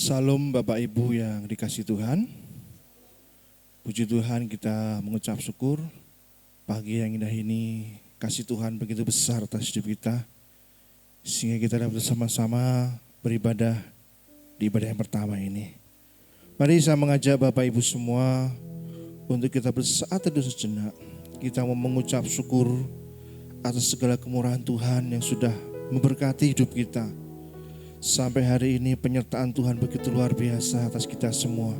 Salam Bapak Ibu yang dikasihi Tuhan. Puji Tuhan, kita mengucap syukur pagi yang indah ini. Kasih Tuhan begitu besar atas hidup kita, sehingga kita dapat bersama-sama beribadah di ibadah yang pertama ini. Mari saya mengajak Bapak Ibu semua untuk kita bersaat teduh sejenak. Kita mau mengucap syukur atas segala kemurahan Tuhan yang sudah memberkati hidup kita. Sampai hari ini penyertaan Tuhan begitu luar biasa atas kita semua.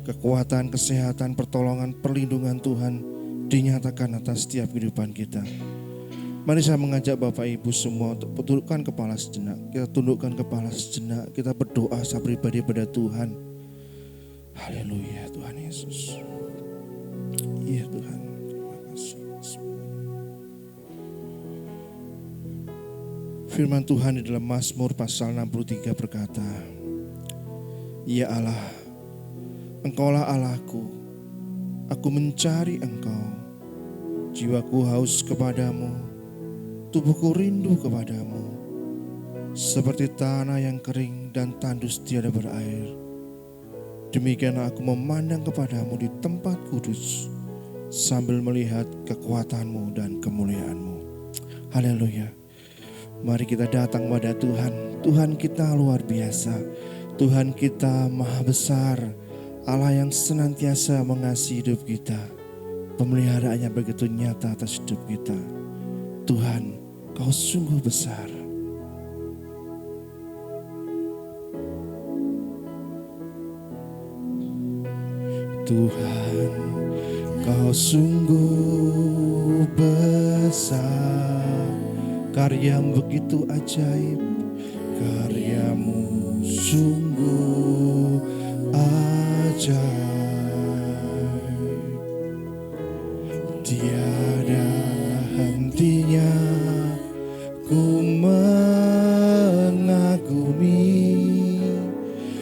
Kekuatan, kesehatan, pertolongan, perlindungan Tuhan dinyatakan atas setiap kehidupan kita. Mari saya mengajak Bapak Ibu semua untuk tundukkan kepala sejenak. Kita tundukkan kepala sejenak, kita berdoa secara pribadi pada Tuhan. Haleluya Tuhan Yesus. Iya Tuhan, terima kasih. Firman Tuhan di dalam Mazmur pasal 63 berkata, Ya Allah, Engkaulah Allahku, aku mencari Engkau. Jiwaku haus kepadamu, tubuhku rindu kepadamu. Seperti tanah yang kering dan tandus tiada berair, demikianlah aku memandang kepadamu di tempat kudus, sambil melihat kekuatanmu dan kemuliaanmu. Haleluya. Mari kita datang pada Tuhan. Tuhan kita luar biasa. Tuhan kita maha besar. Allah yang senantiasa mengasihi hidup kita. Pemeliharaannya begitu nyata atas hidup kita. Tuhan, Kau sungguh besar. Tuhan, Kau sungguh besar. Karyamu begitu ajaib, karyamu sungguh ajaib. Tiada hentinya ku mengagumi,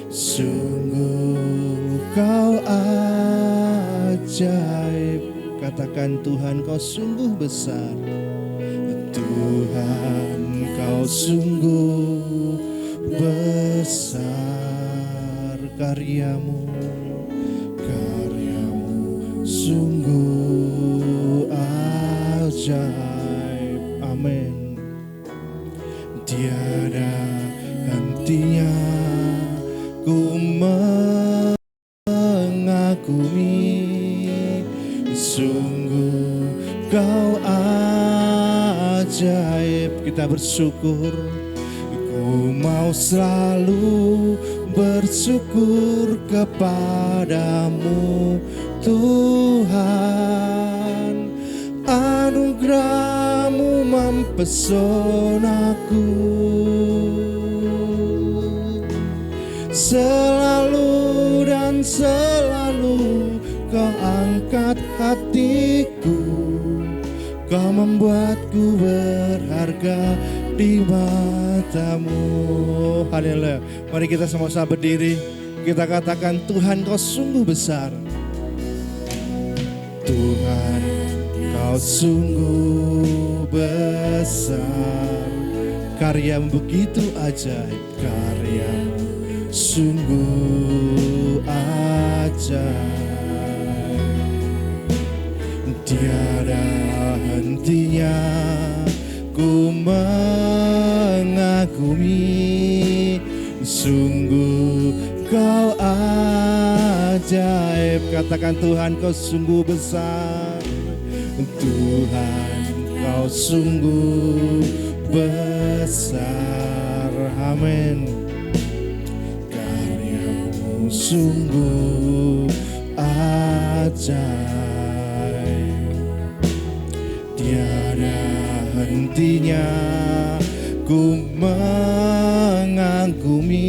sungguh Kau ajaib. Katakan Tuhan, Kau sungguh besar. Tuhan, Kau sungguh besar. Karyamu sungguh ajaib. Amin. Tiada hentinya ku mengagumi, sungguh Kau ajaib. Kita bersyukur. Ku mau selalu bersyukur kepadamu Tuhan. Anugerah-Mu mempesonaku, selalu dan selalu Kau angkat hatiku. Kau membuatku berharga di mata-Mu. Haleluya. Mari kita sama-sama berdiri. Kita katakan, Tuhan, Kau sungguh besar. Tuhan, Kau sungguh besar. Karya-Mu begitu ajaib. Karya-Mu sungguh ajaib. Tiada hentinya ku mengagumi, sungguh Kau ajaib. Katakan, Tuhan, Kau sungguh besar. Tuhan, Kau sungguh besar. Amin. Karya-Mu sungguh ajaib. Tiada hentinya ku mengagumi,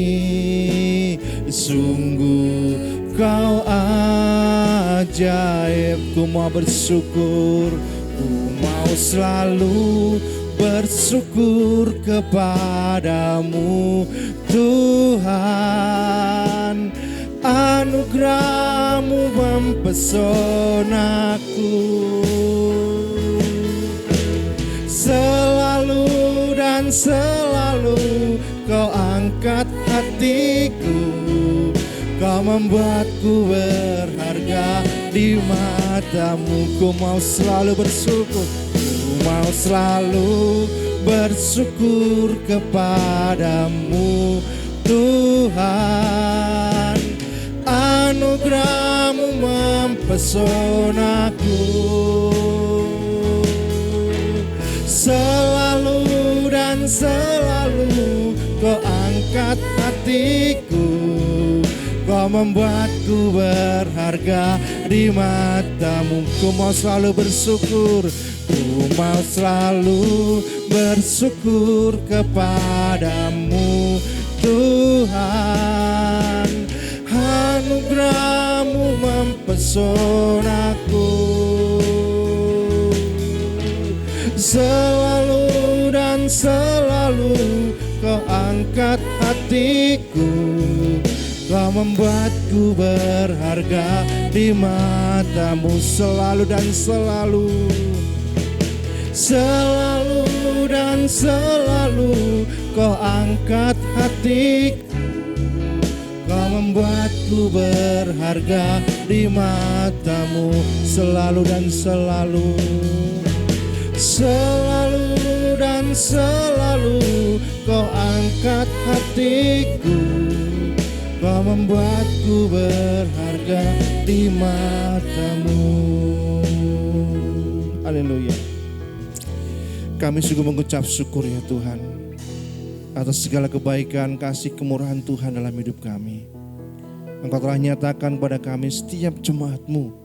sungguh Kau ajaib. Ku mau bersyukur, ku mau selalu bersyukur kepadamu Tuhan. Anugerah-Mu mempesonaku, selalu dan selalu Kau angkat hatiku, Kau membuatku berharga di matamu. Ku mau selalu bersyukur, ku mau selalu bersyukur kepadamu Tuhan. Anugerah-Mu mempesonaku, selalu dan selalu Kau angkat hatiku, Kau membuatku berharga di matamu. Ku mau selalu bersyukur, ku mau selalu bersyukur kepadamu Tuhan. Anugerah-Mu mempesonaku, selalu dan selalu Kau angkat hatiku, Kau membuatku berharga di matamu. Selalu dan selalu, selalu dan selalu Kau angkat hatiku, Kau membuatku berharga di matamu. Selalu dan selalu, selalu dan selalu Kau angkat hatiku, Kau membuatku berharga di matamu. Haleluya. Kami sungguh mengucap syukur ya Tuhan atas segala kebaikan, kasih, kemurahan Tuhan dalam hidup kami. Engkau telah nyatakan pada kami setiap jemaat-Mu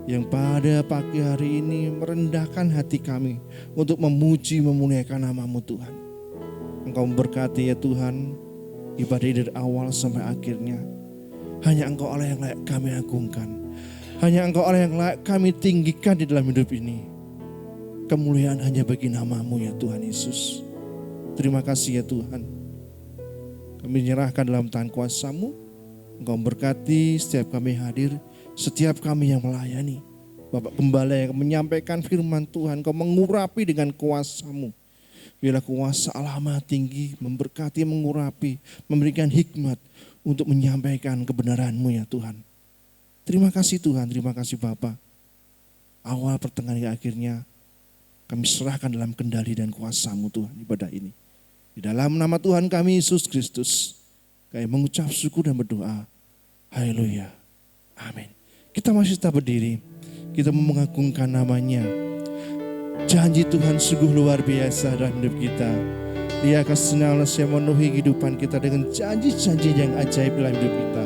yang pada pagi hari ini merendahkan hati kami untuk memuji memuliakan nama-Mu Tuhan. Engkau memberkati ya Tuhan ibadah dari awal sampai akhirnya. Hanya Engkau Allah yang layak kami agungkan, hanya Engkau Allah yang layak kami tinggikan di dalam hidup ini. Kemuliaan hanya bagi nama-Mu ya Tuhan Yesus. Terima kasih ya Tuhan. Kami menyerahkan dalam tangan kuasa-Mu. Engkau memberkati setiap kami hadir, setiap kami yang melayani. Bapak Gembala yang menyampaikan firman Tuhan, Engkau mengurapi dengan kuasa-Mu. Biarlah kuasa Allah Maha Tinggi memberkati, mengurapi, memberikan hikmat untuk menyampaikan kebenaran-Mu ya Tuhan. Terima kasih Tuhan, terima kasih Bapa. Awal, pertengahan, hingga akhirnya kami serahkan dalam kendali dan kuasa-Mu Tuhan ibadah ini. Di dalam nama Tuhan kami Yesus Kristus, kami mengucap syukur dan berdoa. Haleluya. Amin. Kita masih tetap berdiri. Kita mengagungkan nama-Nya. Janji Tuhan sungguh luar biasa dalam hidup kita. Dia akan senantiasa memenuhi kehidupan kita dengan janji-janji yang ajaib dalam hidup kita.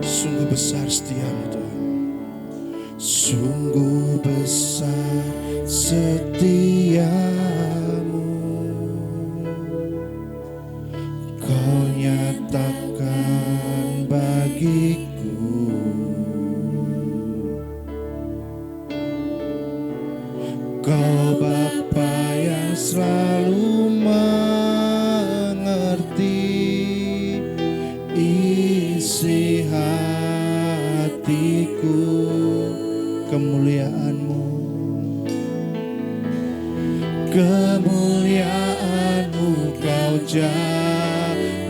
Sungguh besar setiamu Tuhan, sungguh besar setiamu, Kau nyatakan bagiku. Kau Bapa yang selalu mengerti isi hatiku. Kemuliaan-Mu, kemuliaan-Mu Kau janjikan.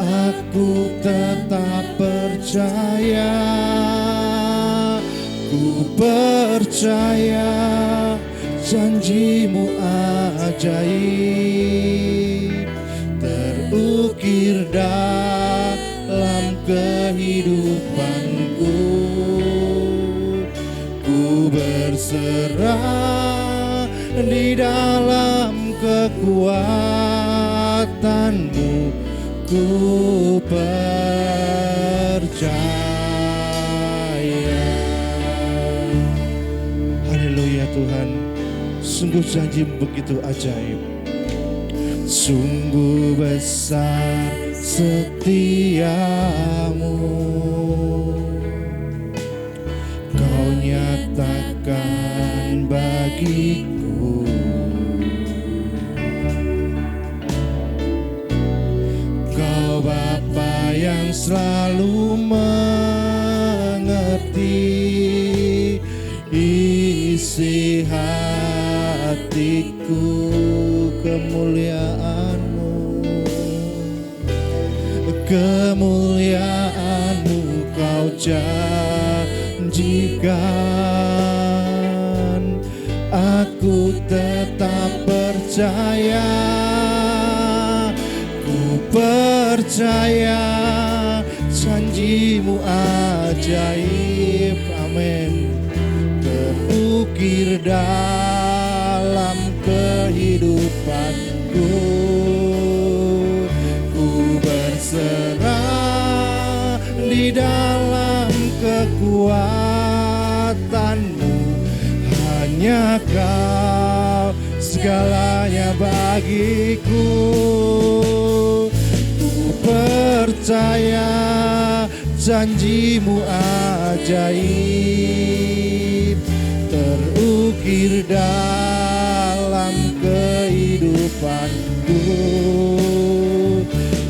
Aku tetap percaya, ku percaya janji-Mu ajaib terukir dalam kehidupanku. Ku berserah di dalam kekuatan-Mu, ku percaya. Haleluya Tuhan, sungguh janji-Mu begitu ajaib. Sungguh besar setiamu, bagiku. Kau Bapa yang selalu mengerti isi hatiku, kemuliaan-Mu, kemuliaan-Mu Kau janjikan. Aku tetap percaya, ku percaya janji-Mu ajaib, amin, terukir dalam kehidupanku. Ku berserah di dalam kekuatan-Mu, hanya Kau segalanya bagiku. Ku percaya janji-Mu ajaib, terukir dalam kehidupanku.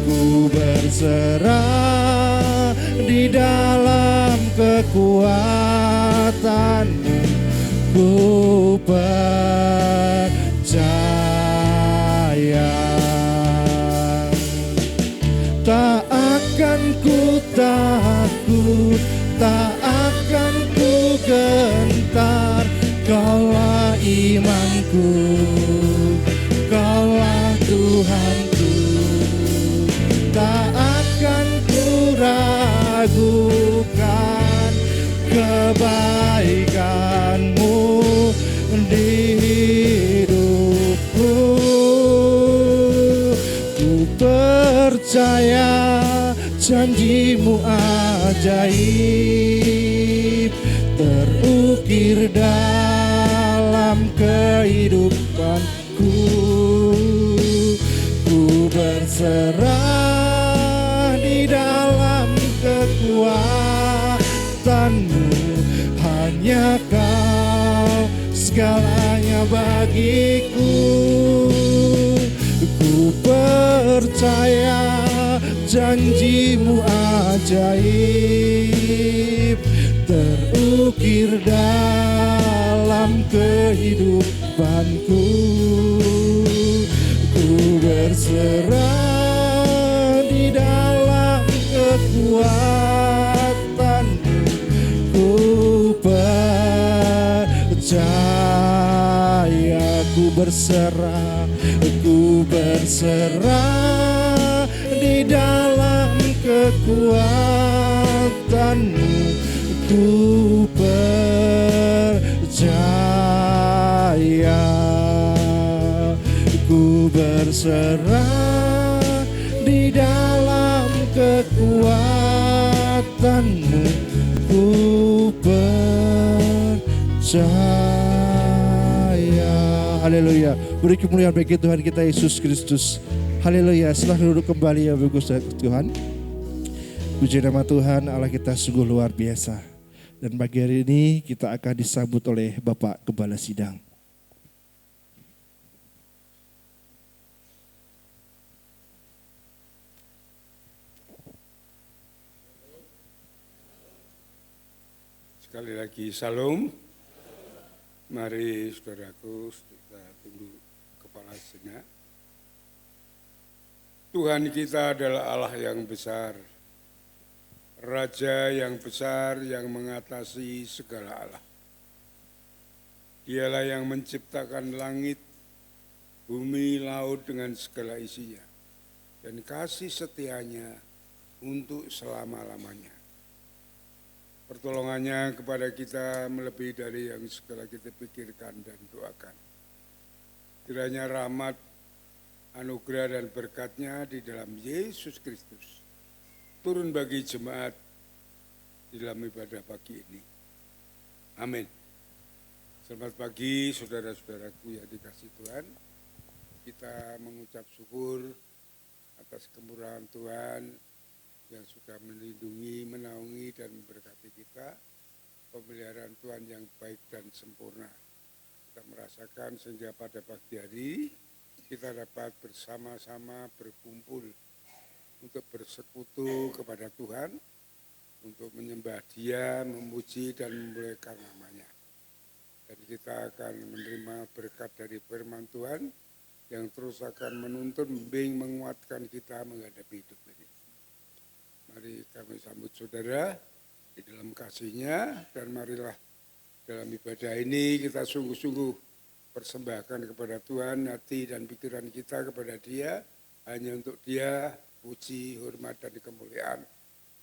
Ku berserah di dalam kekuatan-Mu, ku percaya. Tak akan ku takut, tak akan ku gentar. Kaulah imanku, Kaulah Tuhanku. Tak akan ku ragukan kebaikan-Mu di hidupku. Ku percaya janji-Mu ajaib, terukir dalam kehidupanku. Ku berserah di dalam kekuatan-Mu, hanya Kau segalanya bagiku. Ku percaya janji-Mu ajaib, terukir dalam kehidupanku. Ku berserah di dalam kekuatan-Mu, ku percaya. Ku berserah, ku berserah di dalam kekuatan-Mu, ku percaya. Ku berserah di dalam kekuatan-Mu, ku percaya. Haleluya. Beri kemuliaan bagi Tuhan kita Yesus Kristus. Haleluya. Silahkan duduk kembali ya Bapak Tuhan. Puji nama Tuhan, Allah kita sungguh luar biasa. Dan pagi hari ini kita akan disambut oleh Bapak Gembala Sidang. Sekali lagi salam. Mari saudaraku, kita tunduk kepala sejenak. Tuhan kita adalah Allah yang besar, Raja yang besar yang mengatasi segala Allah. Dialah yang menciptakan langit, bumi, laut dengan segala isinya, dan kasih setianya untuk selama-lamanya. Pertolongannya kepada kita melebihi dari yang segala kita pikirkan dan doakan. Kiranya rahmat, anugerah dan berkat-Nya di dalam Yesus Kristus turun bagi jemaat di dalam ibadah pagi ini. Amin. Selamat pagi saudara-saudaraku yang dikasihi Tuhan. Kita mengucap syukur atas kemurahan Tuhan yang sudah melindungi, menaungi, dan memberkati kita, pemeliharaan Tuhan yang baik dan sempurna. kita merasakan sehingga pada pagi hari kita dapat bersama-sama berkumpul untuk bersekutu kepada Tuhan, untuk menyembah Dia, memuji dan memuliakan nama-Nya. Dan kita akan menerima berkat dari firman Tuhan yang terus akan menuntun, membimbing, menguatkan kita menghadapi hidup ini. Mari kami sambut saudara di dalam kasih-Nya, dan marilah dalam ibadah ini kita sungguh-sungguh persembahkan kepada Tuhan hati dan pikiran kita kepada Dia, hanya untuk Dia puji, hormat, dan kemuliaan.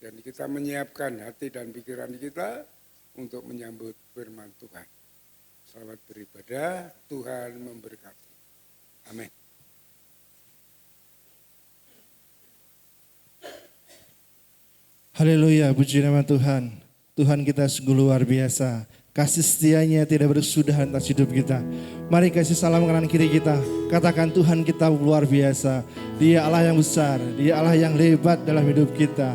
Dan kita menyiapkan hati dan pikiran kita untuk menyambut firman Tuhan. Selamat beribadah, Tuhan memberkati. Amin. Haleluya, puji nama Tuhan. Tuhan kita sungguh luar biasa. Kasih setianya tidak berkesudahan atas hidup kita. Mari kasih salam kanan kiri kita. Katakan Tuhan kita luar biasa. Dia Allah yang besar. Dia Allah yang hebat dalam hidup kita.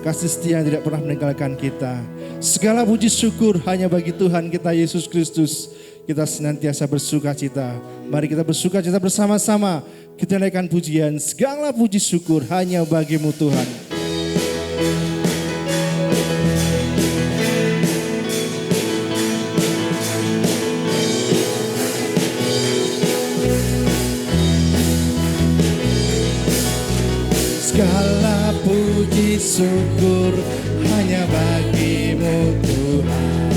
Kasih setia yang tidak pernah meninggalkan kita. Segala puji syukur hanya bagi Tuhan kita Yesus Kristus. Kita senantiasa bersuka cita. Mari kita bersuka cita bersama-sama. Kita naikkan pujian. Segala puji syukur hanya bagimu Tuhan. Segala puji syukur hanya bagimu Tuhan,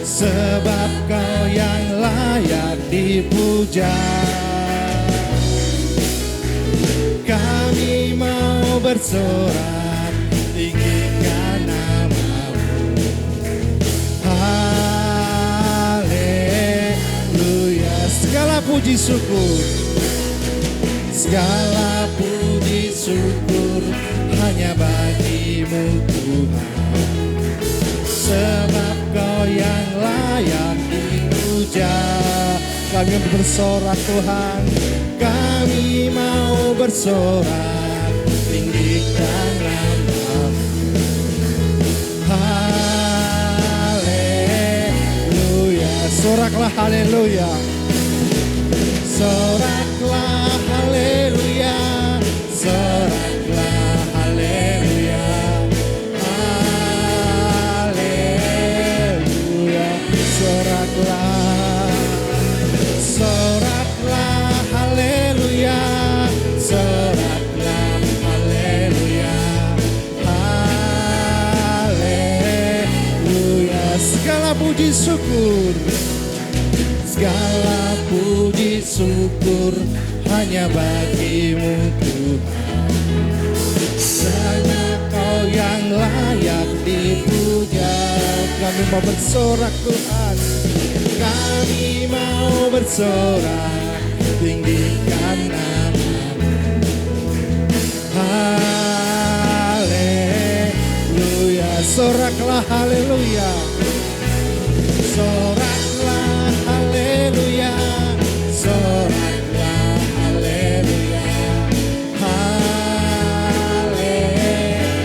sebab Kau yang layak dipuja. Kami mau bersorak tinggikan nama-Mu. Haleluya. Segala puji syukur, segala puji syukur hanya bagimu Tuhan, sebab Kau yang layak dipuja. Kami mau bersorak Tuhan, kami mau bersorak tinggikan nama-Mu. Haleluya. Soraklah haleluya. Soraklah haleluya. Soraklah haleluya. Haleluya. Soraklah. Soraklah haleluya. Soraklah haleluya. Haleluya. Segala puji syukur, segala puji syukur hanya bagimu Tuhan, hanya Kau yang layak dipuja. Kami mau bersorak Tuhan, kami mau bersorak tinggikan nama-Mu. Haleluya. Soraklah haleluya. Soraklah haleluya. Soraklah haleluya.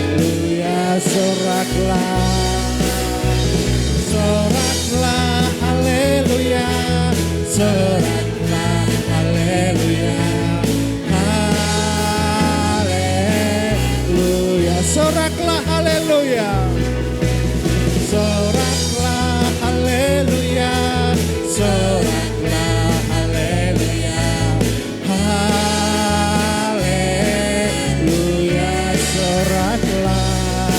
Haleluya. Soraklah. Soraklah haleluya. Soraklah haleluya. Haleluya. Soraklah haleluya. Soraklah haleluya. Soraklah haleluya. Haleluya. Soraklah.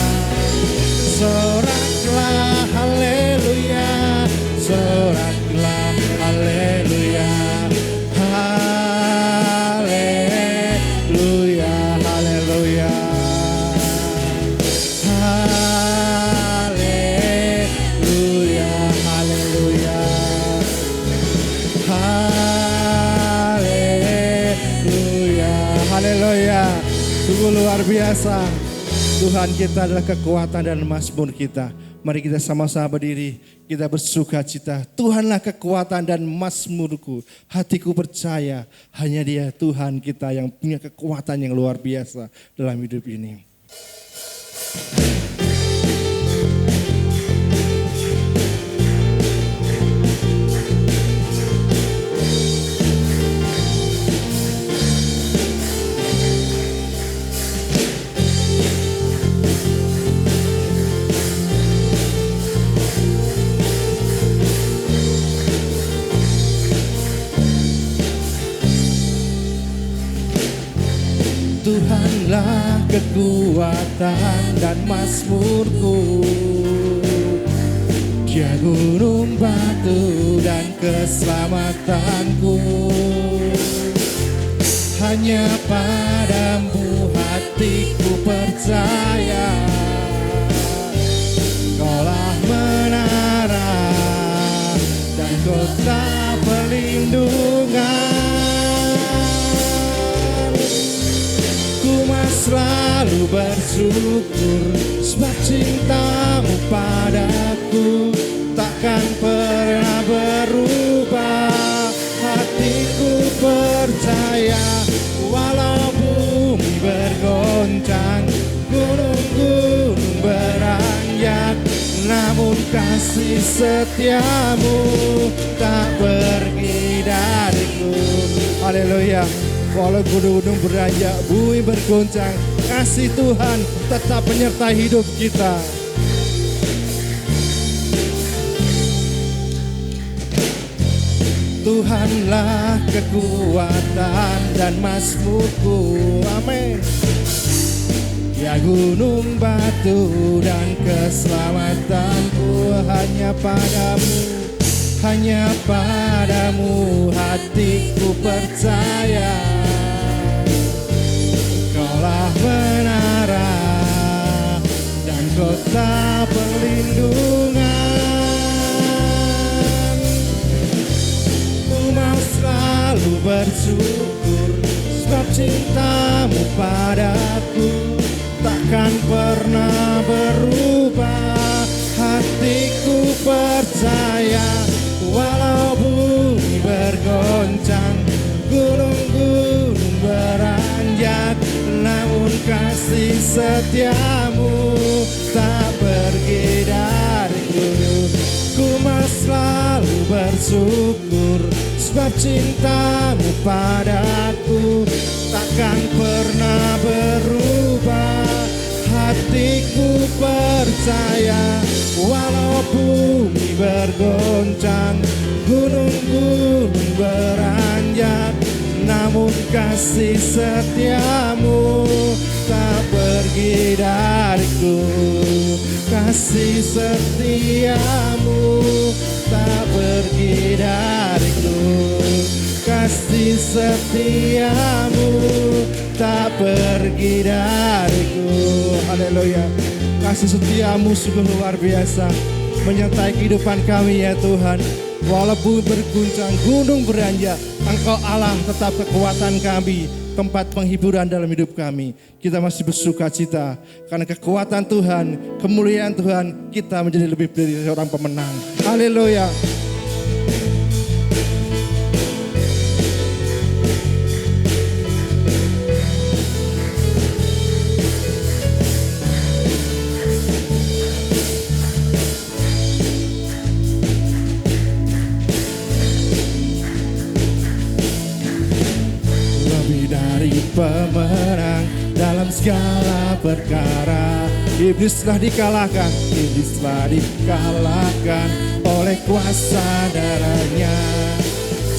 Soraklah haleluya. Soraklah haleluya. Haleluya. Haleluya. Haleluya. Haleluya. Haleluya. Haleluya. Sungguh luar biasa. Tuhan kita adalah kekuatan dan mazmur kita. Mari kita sama-sama berdiri, kita bersuka cita. Tuhanlah kekuatan dan mazmurku. Hatiku percaya hanya Dia Tuhan kita yang punya kekuatan yang luar biasa dalam hidup ini. Tuhanlah kekuatan dan mazmurku, Dia gunung batu dan keselamatanku. Hanya padamu hatiku percaya, Kaulah menara dan kota perlindungan. Selalu bersyukur sebab cintamu padaku takkan pernah berubah. Hatiku percaya walau bumi bergoncang, gunung-gunung beranjak, namun kasih setiamu tak pergi dariku. Haleluya. Walau gunung-gunung beranjak, bumi bergoncang, kasih Tuhan tetap menyertai hidup kita. Tuhanlah kekuatan dan mazmurku, amin. Ya gunung batu dan keselamatanku, hanya padamu hatiku percaya. Kaulah menara dan kota perlindungan. Ku mau selalu bersyukur sebab cintamu padaku takkan pernah berubah. Hatiku percaya walau bumi bergoncang, gunung-gunung beranjak, namun kasih setiamu tak pergi dariku. Ku mau selalu bersyukur sebab cintamu padaku takkan pernah berubah. Hatiku percaya walau bumi bergoncang, gunung-gunung beranjak, namun kasih setiamu tak pergi dariku. Kasih setiamu tak pergi dariku. Kasih setiamu tak pergi dariku. Haleluya. Kasih setiamu sungguh luar biasa menyertai kehidupan kami ya Tuhan. Walau bumi berguncang, gunung beranjak, Engkau Allah tetap kekuatan kami, tempat penghiburan dalam hidup kami. Kita masih bersuka cita karena kekuatan Tuhan, kemuliaan Tuhan, kita menjadi lebih dari seorang pemenang. Haleluya. Pemenang dalam segala perkara, iblis telah dikalahkan oleh kuasa darahnya.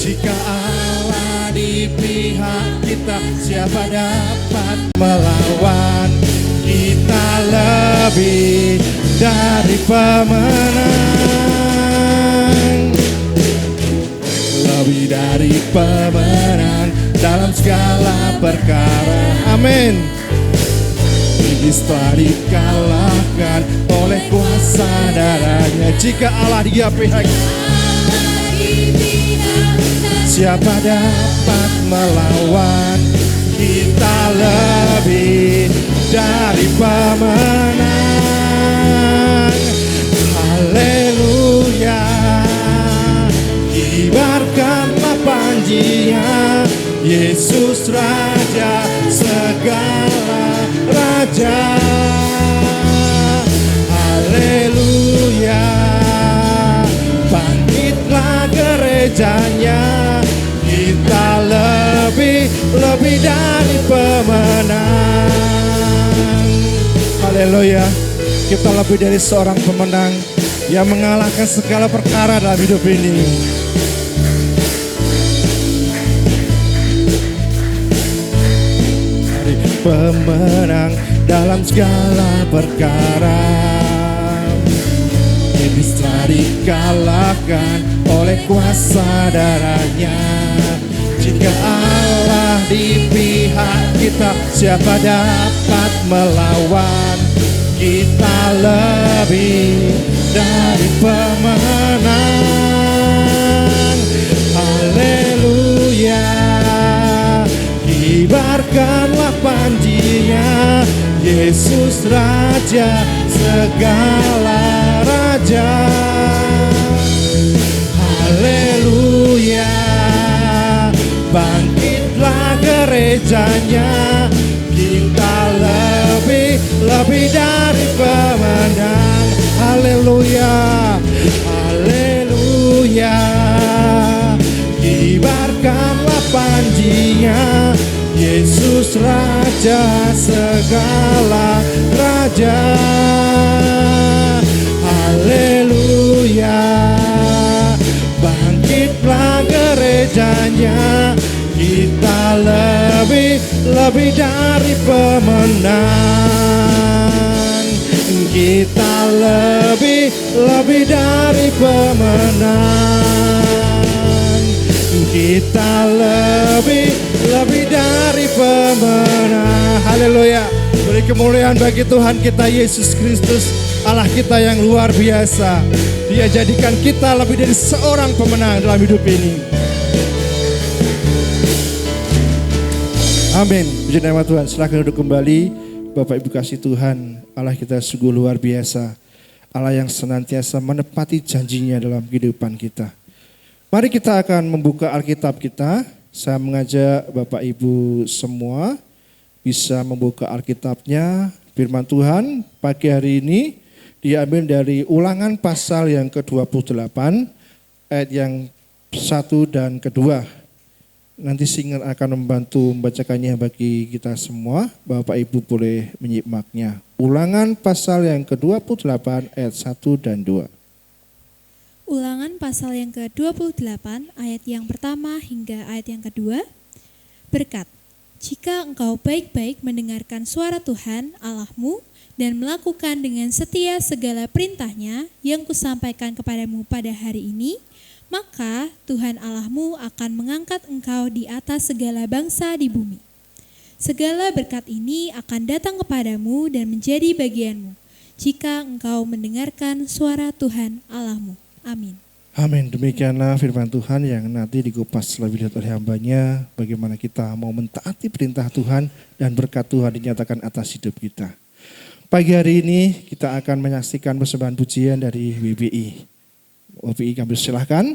Jika Allah di pihak kita, siapa dapat melawan? Kita lebih dari pemenang, lebih dari pemenang dalam segala perkara, amin. Iblis telah dikalahkan oleh kuasa darahnya. Jika Allah di pihak, siapa dapat melawan? Kita lebih dari pemenang. Haleluya. Kibarkanlah panjinya, Yesus Raja segala raja. Haleluya. Bangkitlah gerejanya, kita lebih dari pemenang. Haleluya. Kita lebih dari seorang pemenang yang mengalahkan segala perkara dalam hidup ini. pemenang dalam segala perkara. Iblis telah dikalahkan oleh kuasa darahnya. Jika Allah di pihak kita, siapa dapat melawan? Kita lebih dari pemenang. Haleluya, kibarkanlah panjinya, Yesus Raja segala raja. Haleluya, bangkitlah gerejanya, kita lebih dari pemenang. Haleluya, haleluya, kibarkanlah panjinya, Yesus Raja segala raja. Haleluya, bangkitlah gerejanya, kita lebih dari pemenang. Kita lebih dari pemenang. Kita lebih dari pemenang. Haleluya. Beri kemuliaan bagi Tuhan kita Yesus Kristus, Allah kita yang luar biasa. Dia jadikan kita lebih dari seorang pemenang dalam hidup ini. Amin. Puji nama Tuhan. Silakan duduk kembali. Bapak Ibu kasih Tuhan, Allah kita sungguh luar biasa. Allah yang senantiasa menepati janjinya dalam kehidupan kita. Mari kita akan membuka Alkitab kita. Saya mengajak Bapak Ibu semua bisa membuka Alkitabnya. Firman Tuhan pagi hari ini diambil dari Ulangan pasal yang ke-28 ayat yang 1 dan kedua. Nanti Singer akan membantu membacakannya bagi kita semua. Bapak Ibu boleh menyimaknya. Ulangan pasal yang ke-28 ayat 1 dan 2. Ulangan pasal yang ke-28 ayat yang pertama hingga ayat yang kedua. Berkat, jika engkau baik-baik mendengarkan suara Tuhan Allahmu dan melakukan dengan setia segala perintahnya yang kusampaikan kepadamu pada hari ini, maka Tuhan Allahmu akan mengangkat engkau di atas segala bangsa di bumi. Segala berkat ini akan datang kepadamu dan menjadi bagianmu, jika engkau mendengarkan suara Tuhan Allahmu. Amin. Amin. Demikianlah firman Tuhan yang nanti dikupas lebih lanjut oleh hambanya. Bagaimana kita mau mentaati perintah Tuhan dan berkat Tuhan dinyatakan atas hidup kita. Pagi hari ini kita akan menyaksikan persembahan pujian dari WBI. WBI kami silahkan.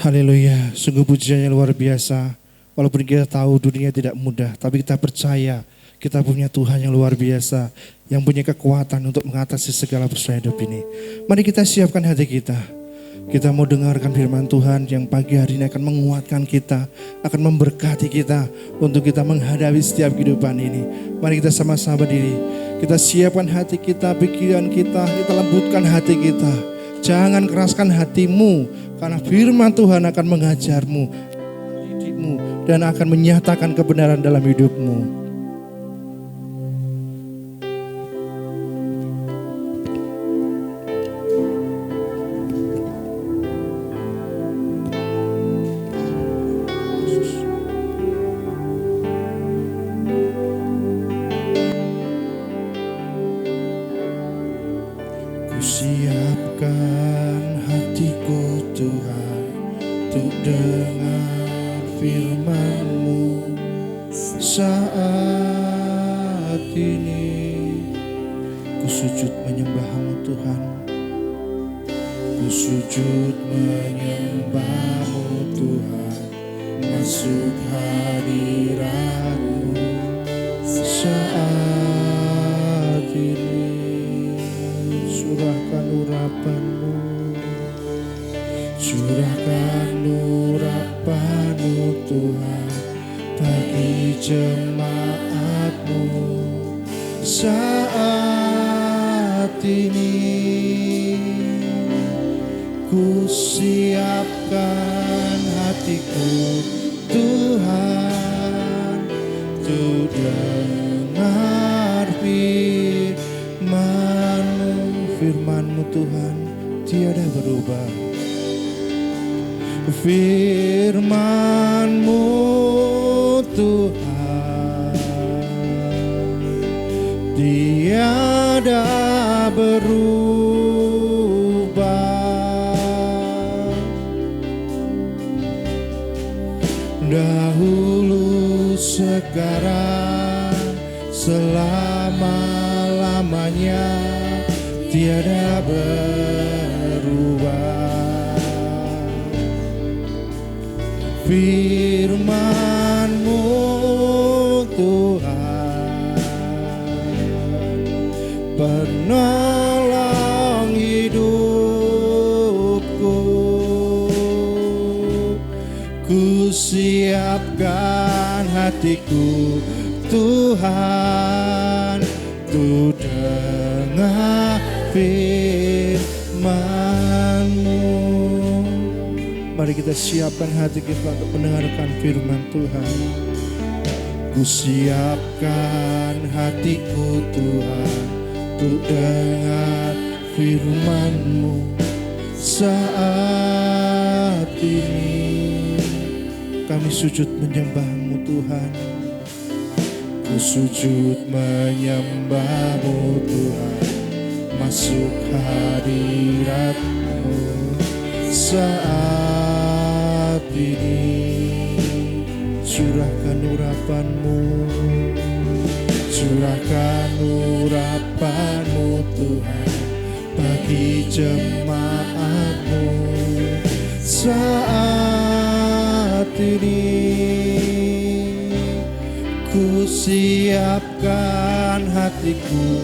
Haleluya, sungguh pujian yang luar biasa. Walaupun kita tahu dunia tidak mudah, tapi kita percaya kita punya Tuhan yang luar biasa, yang punya kekuatan untuk mengatasi segala persoalan hidup ini. Mari kita siapkan hati kita. Kita mau dengarkan firman Tuhan yang pagi hari ini akan menguatkan kita, akan memberkati kita untuk kita menghadapi setiap kehidupan ini. Mari kita sama-sama berdiri. Kita siapkan hati kita, pikiran kita lembutkan hati kita. Jangan keraskan hatimu, karena firman Tuhan akan mengajarmu, mendidikmu, dan akan menyatakan kebenaran dalam hidupmu. Siapkan hatiku Tuhan untuk dengar firman-Mu saat ini. Ku sujud menyembah-Mu Tuhan, ku sujud menyembah-Mu Tuhan, masuk hadirat-Mu saat ini. Curahkan urapan-Mu, curahkan urapan-Mu Tuhan bagi jemaat-Mu saat ini. Ku siapkan hatiku Tuhan untuk dengar firman-Mu Tuhan tiada berubah. Firman-Mu Tuhan tiada berubah. Dahulu, sekarang, selama-lamanya tiada berubah. Firman-Mu Tuhan penolong hidupku. Ku siapkan hatiku Tuhan untuk dengar firman-Mu. Mari kita siapkan hati kita untuk mendengarkan firman Tuhan. Ku siapkan hatiku Tuhan untuk dengar firman-Mu saat ini. Kami sujud menyembah-Mu Tuhan, ku sujud menyembah-Mu Tuhan, masuk hadirat-Mu saat ini. Curahkan urapan-Mu, curahkan urapan-Mu Tuhan bagi jemaat-Mu saat ini. Ku siapkan hatiku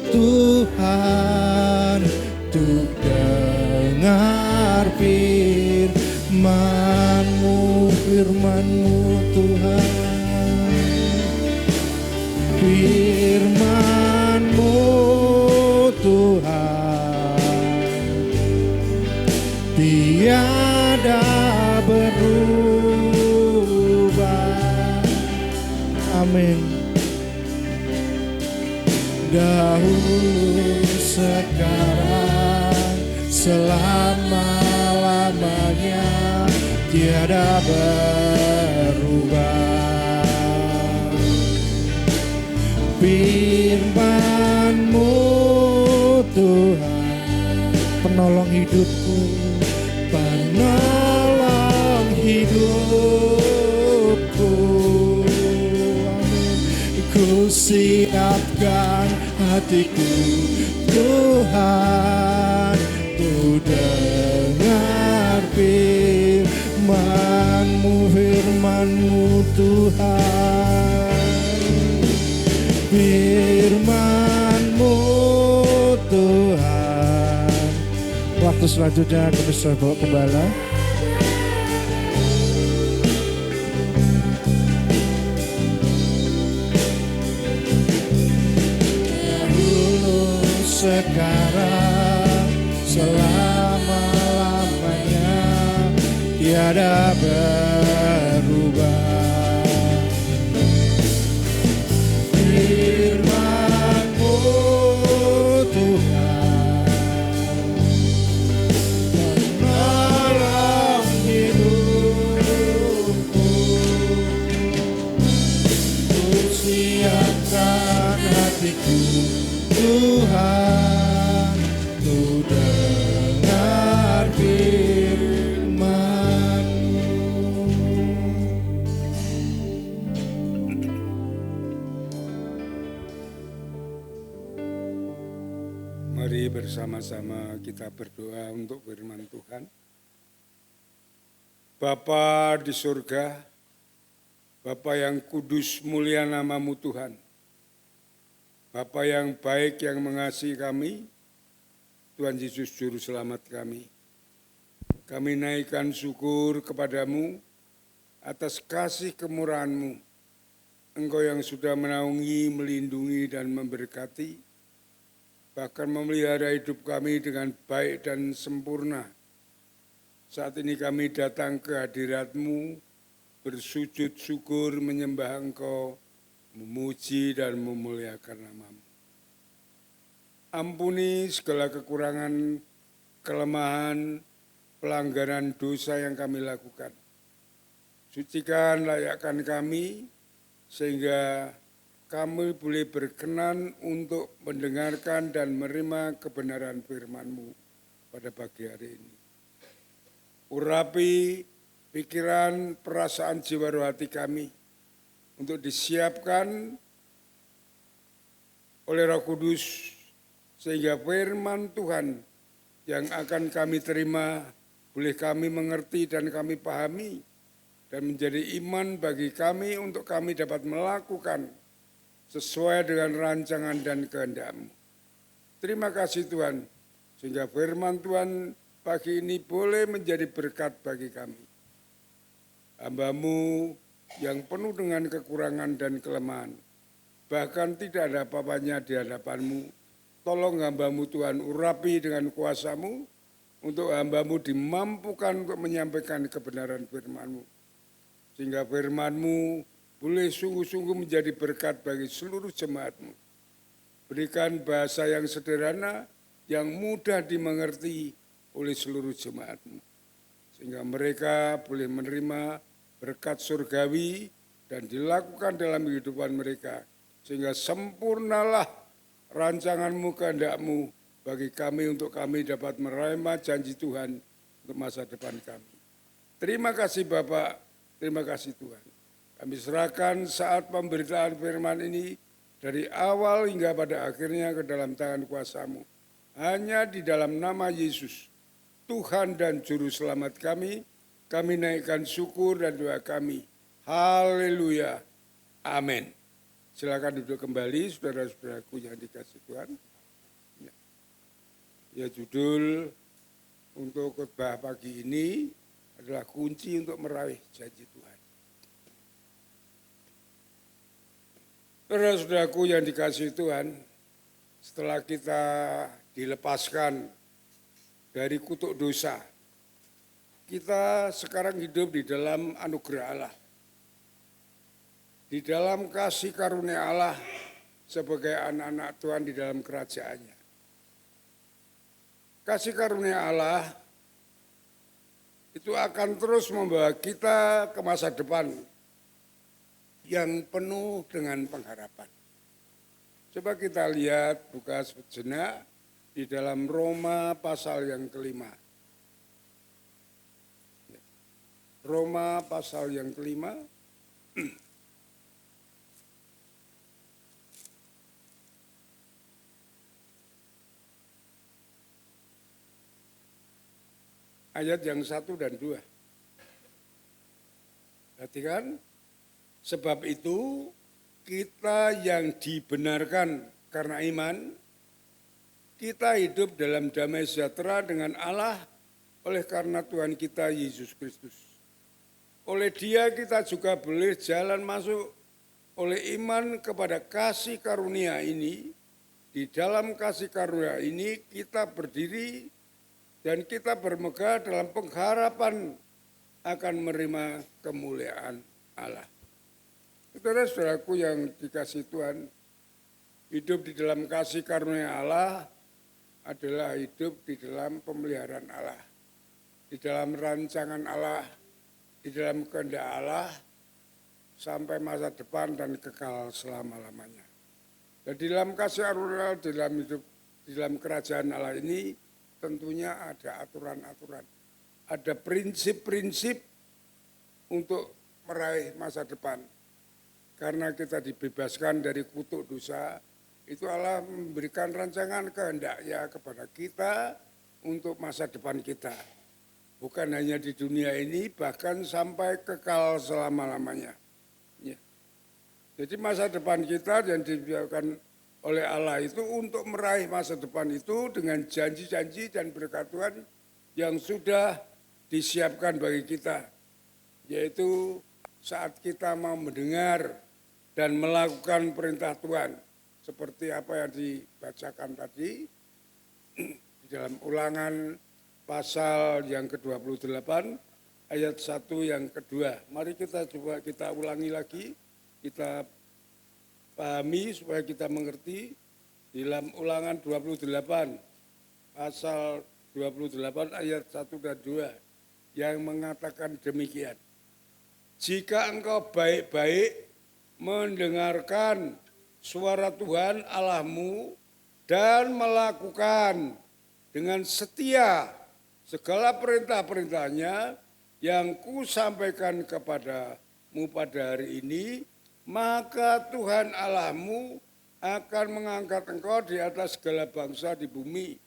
Tuhan untuk dengar firman-Mu, firman-Mu Tuhan, firman-Mu Tuhan tiada berubah. Amin. Dahulu, sekarang, selama-lamanya tiada berubah. Firman-Mu Tuhan penolong hidupku, penolong hidupku. Ku siapkan hatiku Tuhan untuk dengar firman-Mu Waktu selanjutnya kami sudah bawa gembala. Dahulu, sekarang, selama-lamanya tiada berubah. Firman-Mu Tuhan menolong hidupku. Ku siapkan hatiku Tuhan, ku dengar firman-Mu. Mari bersama-sama kita berdoa untuk firman Tuhan. Bapa di surga, Bapa yang kudus mulia nama-Mu Tuhan. Bapa yang baik yang mengasihi kami, Tuhan Yesus Juru Selamat kami. Kami naikkan syukur kepadamu atas kasih kemurahan-Mu. Engkau yang sudah menaungi, melindungi, dan memberkati, bahkan memelihara hidup kami dengan baik dan sempurna. Saat ini kami datang ke hadirat-Mu, bersujud syukur menyembah Engkau, memuji dan memuliakan nama-Mu. Ampuni segala kekurangan, kelemahan, pelanggaran dosa yang kami lakukan. Sucikan, layakkan kami, sehingga kami boleh berkenan untuk mendengarkan dan menerima kebenaran firman-Mu pada pagi hari ini. Urapi pikiran, perasaan, jiwa, roh, hati kami untuk disiapkan oleh Roh Kudus, sehingga firman Tuhan yang akan kami terima boleh kami mengerti dan kami pahami, dan menjadi iman bagi kami untuk kami dapat melakukan sesuai dengan rancangan dan kehendak-Mu. Terima kasih Tuhan, sehingga firman Tuhan pagi ini boleh menjadi berkat bagi kami. Hamba-Mu yang penuh dengan kekurangan dan kelemahan, bahkan tidak ada apa-apanya di hadapan-Mu. Tolong hamba-Mu Tuhan, urapi dengan kuasa-Mu, untuk hamba-Mu dimampukan untuk menyampaikan kebenaran firman-Mu. Sehingga firman-Mu boleh sungguh-sungguh menjadi berkat bagi seluruh jemaat-Mu. Berikan bahasa yang sederhana, yang mudah dimengerti oleh seluruh jemaat-Mu. Sehingga mereka boleh menerima berkat surgawi dan dilakukan dalam kehidupan mereka. Sehingga sempurnalah rancangan-Mu, kehendak-Mu bagi kami untuk kami dapat menerima janji Tuhan untuk masa depan kami. Terima kasih Bapak, terima kasih Tuhan. Kami serahkan saat pemberitaan firman ini dari awal hingga pada akhirnya ke dalam tangan kuasa-Mu. Hanya di dalam nama Yesus, Tuhan dan Juru Selamat kami naikkan syukur dan doa kami. Haleluya. Amin. Silakan duduk kembali saudara-saudaraku yang dikasihi Tuhan. Ya, judul untuk khotbah pagi ini adalah kunci untuk meraih janji Tuhan. Saudara-saudaraku yang dikasihi Tuhan, setelah kita dilepaskan dari kutuk dosa, kita sekarang hidup di dalam anugerah Allah. Di dalam kasih karunia Allah sebagai anak-anak Tuhan di dalam kerajaannya. Kasih karunia Allah itu akan terus membawa kita ke masa depan yang penuh dengan pengharapan. Coba kita lihat, buka sejenak di dalam Roma pasal yang kelima. Roma pasal yang kelima. Ayat yang 1 dan 2. Perhatikan, sebab itu kita yang dibenarkan karena iman, kita hidup dalam damai sejahtera dengan Allah oleh karena Tuhan kita Yesus Kristus. Oleh Dia kita juga boleh jalan masuk oleh iman kepada kasih karunia ini. Di dalam kasih karunia ini kita berdiri dan kita bermegah dalam pengharapan akan menerima kemuliaan Allah. Saudara-saudaraku yang dikasihi Tuhan, hidup di dalam kasih karunia Allah adalah hidup di dalam pemeliharaan Allah, di dalam rancangan Allah, di dalam kehendak Allah, sampai masa depan dan kekal selama-lamanya. Dan di dalam kasih karunia, di dalam hidup, di dalam kerajaan Allah ini tentunya ada aturan-aturan, ada prinsip-prinsip untuk meraih masa depan. Karena kita dibebaskan dari kutuk dosa, itu Allah memberikan rancangan kehendaknya kepada kita untuk masa depan kita. Bukan hanya di dunia ini, bahkan sampai kekal selama-lamanya. Ya. Jadi masa depan kita yang diberikan oleh Allah itu untuk meraih masa depan itu dengan janji-janji dan berkat Tuhan yang sudah disiapkan bagi kita. Yaitu saat kita mau mendengar dan melakukan perintah Tuhan. Seperti apa yang dibacakan tadi di dalam Ulangan pasal yang ke-28 ayat 1 yang kedua. Mari kita coba kita ulangi lagi, kita pahami supaya kita mengerti. Di dalam Ulangan 28 pasal 28 ayat 1 dan 2 yang mengatakan demikian. Jika engkau baik-baik mendengarkan suara Tuhan Allahmu dan melakukan dengan setia segala perintah-perintahnya yang kusampaikan kepadamu pada hari ini, maka Tuhan Allahmu akan mengangkat engkau di atas segala bangsa di bumi.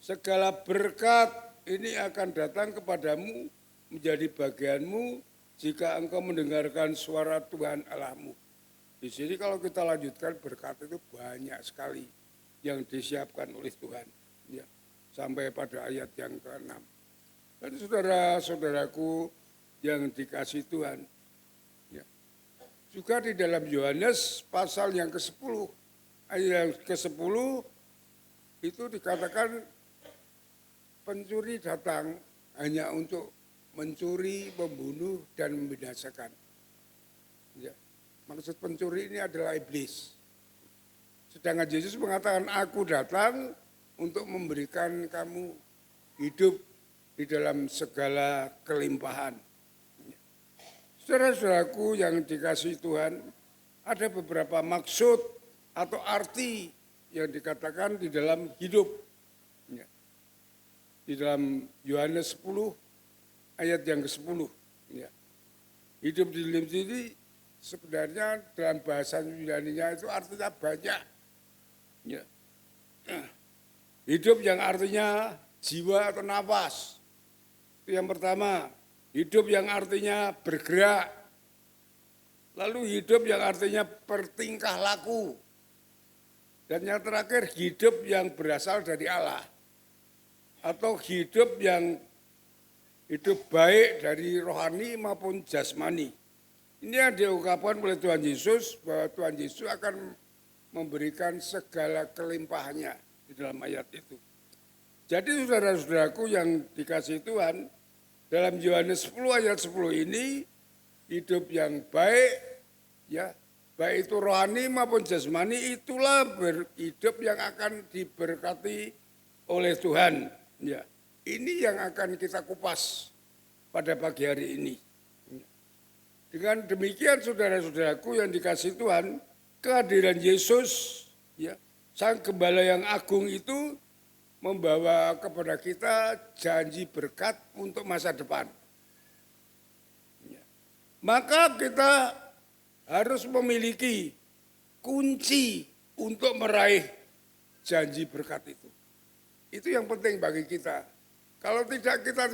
Segala berkat ini akan datang kepadamu menjadi bagianmu jika engkau mendengarkan suara Tuhan Allahmu. Di sini kalau kita lanjutkan berkat itu banyak sekali yang disiapkan oleh Tuhan. Ya, sampai pada ayat yang ke-6. Dan saudara-saudaraku yang dikasihi Tuhan. Ya. Juga di dalam Yohanes pasal yang ke-10. Ayat yang ke-10 itu dikatakan pencuri datang hanya untuk mencuri, membunuh, dan membinasakan. Ya. Maksud pencuri ini adalah iblis. Sedangkan Yesus mengatakan, aku datang untuk memberikan kamu hidup di dalam segala kelimpahan. Saudara-saudaraku yang dikasihi Tuhan, ada beberapa maksud atau arti yang dikatakan di dalam hidup. Di dalam Yohanes 10 ayat yang ke-10. Hidup di dalam sini sebenarnya dalam bahasa Yunani-nya itu artinya banyak. Ya. Hidup yang artinya jiwa atau nafas. Itu yang pertama. Hidup yang artinya bergerak. Lalu hidup yang artinya bertingkah laku. Dan yang terakhir hidup yang berasal dari Allah. Atau hidup yang hidup baik dari rohani maupun jasmani. Ini yang diungkapkan oleh Tuhan Yesus, bahwa Tuhan Yesus akan memberikan segala kelimpahannya di dalam ayat itu. Jadi saudara-saudaraku yang dikasihi Tuhan, dalam Yohanes 10 ayat 10 ini, hidup yang baik, ya baik itu rohani maupun jasmani, itulah hidup yang akan diberkati oleh Tuhan. Ya, ini yang akan kita kupas pada pagi hari ini. Dengan demikian saudara-saudaraku yang dikasihi Tuhan, kehadiran Yesus, ya, Sang Gembala yang agung itu membawa kepada kita janji berkat untuk masa depan. Ya. Maka kita harus memiliki kunci untuk meraih janji berkat itu. Itu yang penting bagi kita. Kalau tidak, kita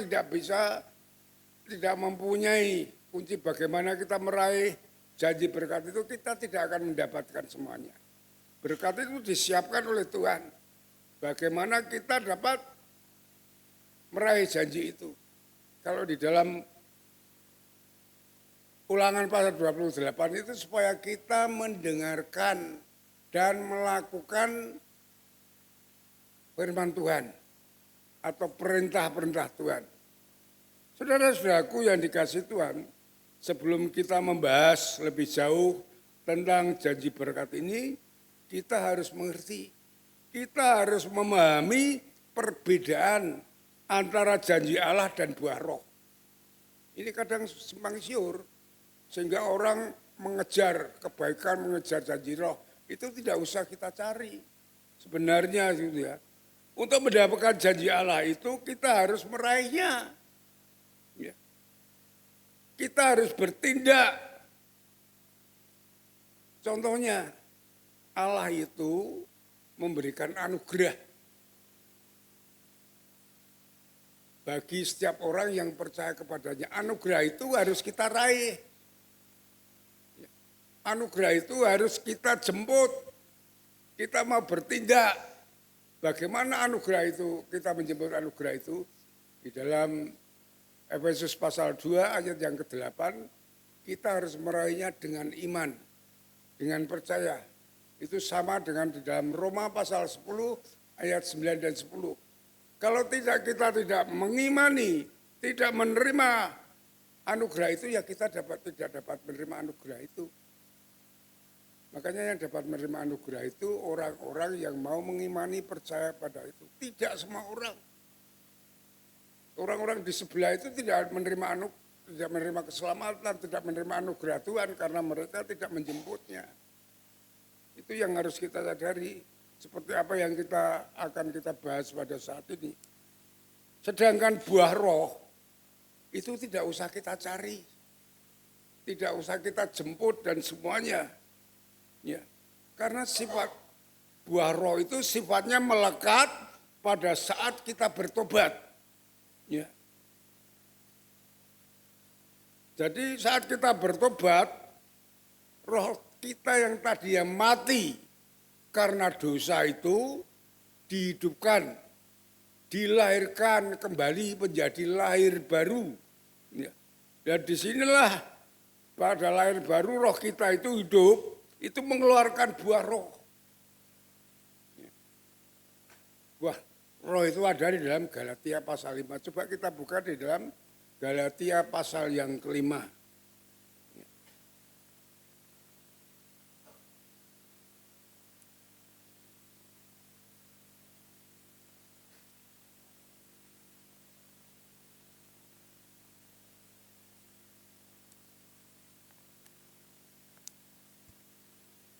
tidak mempunyai kunci bagaimana kita meraih janji berkat itu, kita tidak akan mendapatkan semuanya. Berkat itu disiapkan oleh Tuhan. bagaimana kita dapat meraih janji itu. Kalau di dalam Ulangan pasal 28 itu supaya kita mendengarkan dan melakukan firman Tuhan atau perintah-perintah Tuhan. Saudara-saudaraku yang dikasihi Tuhan, sebelum kita membahas lebih jauh tentang janji berkat ini, kita harus mengerti, kita harus memahami perbedaan antara janji Allah dan buah roh. Ini kadang simpang siur, sehingga orang mengejar kebaikan, mengejar janji roh, itu tidak usah kita cari. Sebenarnya gitu ya. Untuk mendapatkan janji Allah itu kita harus meraihnya. Ya. Kita harus bertindak. Contohnya, Allah itu memberikan anugerah bagi setiap orang yang percaya kepadanya. Anugerah itu harus kita raih. Anugerah itu harus kita jemput. Kita mau bertindak. Bagaimana anugerah itu? Kita menjemput anugerah itu di dalam Efesus pasal 2 ayat yang ke-8. Kita harus meraihnya dengan iman, dengan percaya. Itu sama dengan di dalam Roma pasal 10 ayat 9 dan 10. Kalau kita tidak mengimani, tidak menerima anugerah itu, ya kita tidak dapat menerima anugerah itu. Makanya yang dapat menerima anugerah itu orang-orang yang mau mengimani, percaya pada itu. Tidak semua orang. Orang-orang di sebelah itu tidak menerima keselamatan, tidak menerima anugerah Tuhan karena mereka tidak menjemputnya. Itu yang harus kita sadari. Seperti apa yang akan kita bahas pada saat ini. Sedangkan buah roh itu tidak usah kita cari. Tidak usah kita jemput dan semuanya. Ya, karena sifat buah roh itu sifatnya melekat pada saat kita bertobat. Ya. Jadi saat kita bertobat, roh kita yang tadi yang mati karena dosa itu dihidupkan, dilahirkan kembali menjadi lahir baru. Ya. Dan disinilah pada lahir baru roh kita itu hidup. Itu mengeluarkan buah roh. Buah roh itu ada di dalam Galatia pasal 5. Coba kita buka di dalam Galatia pasal yang ke-5.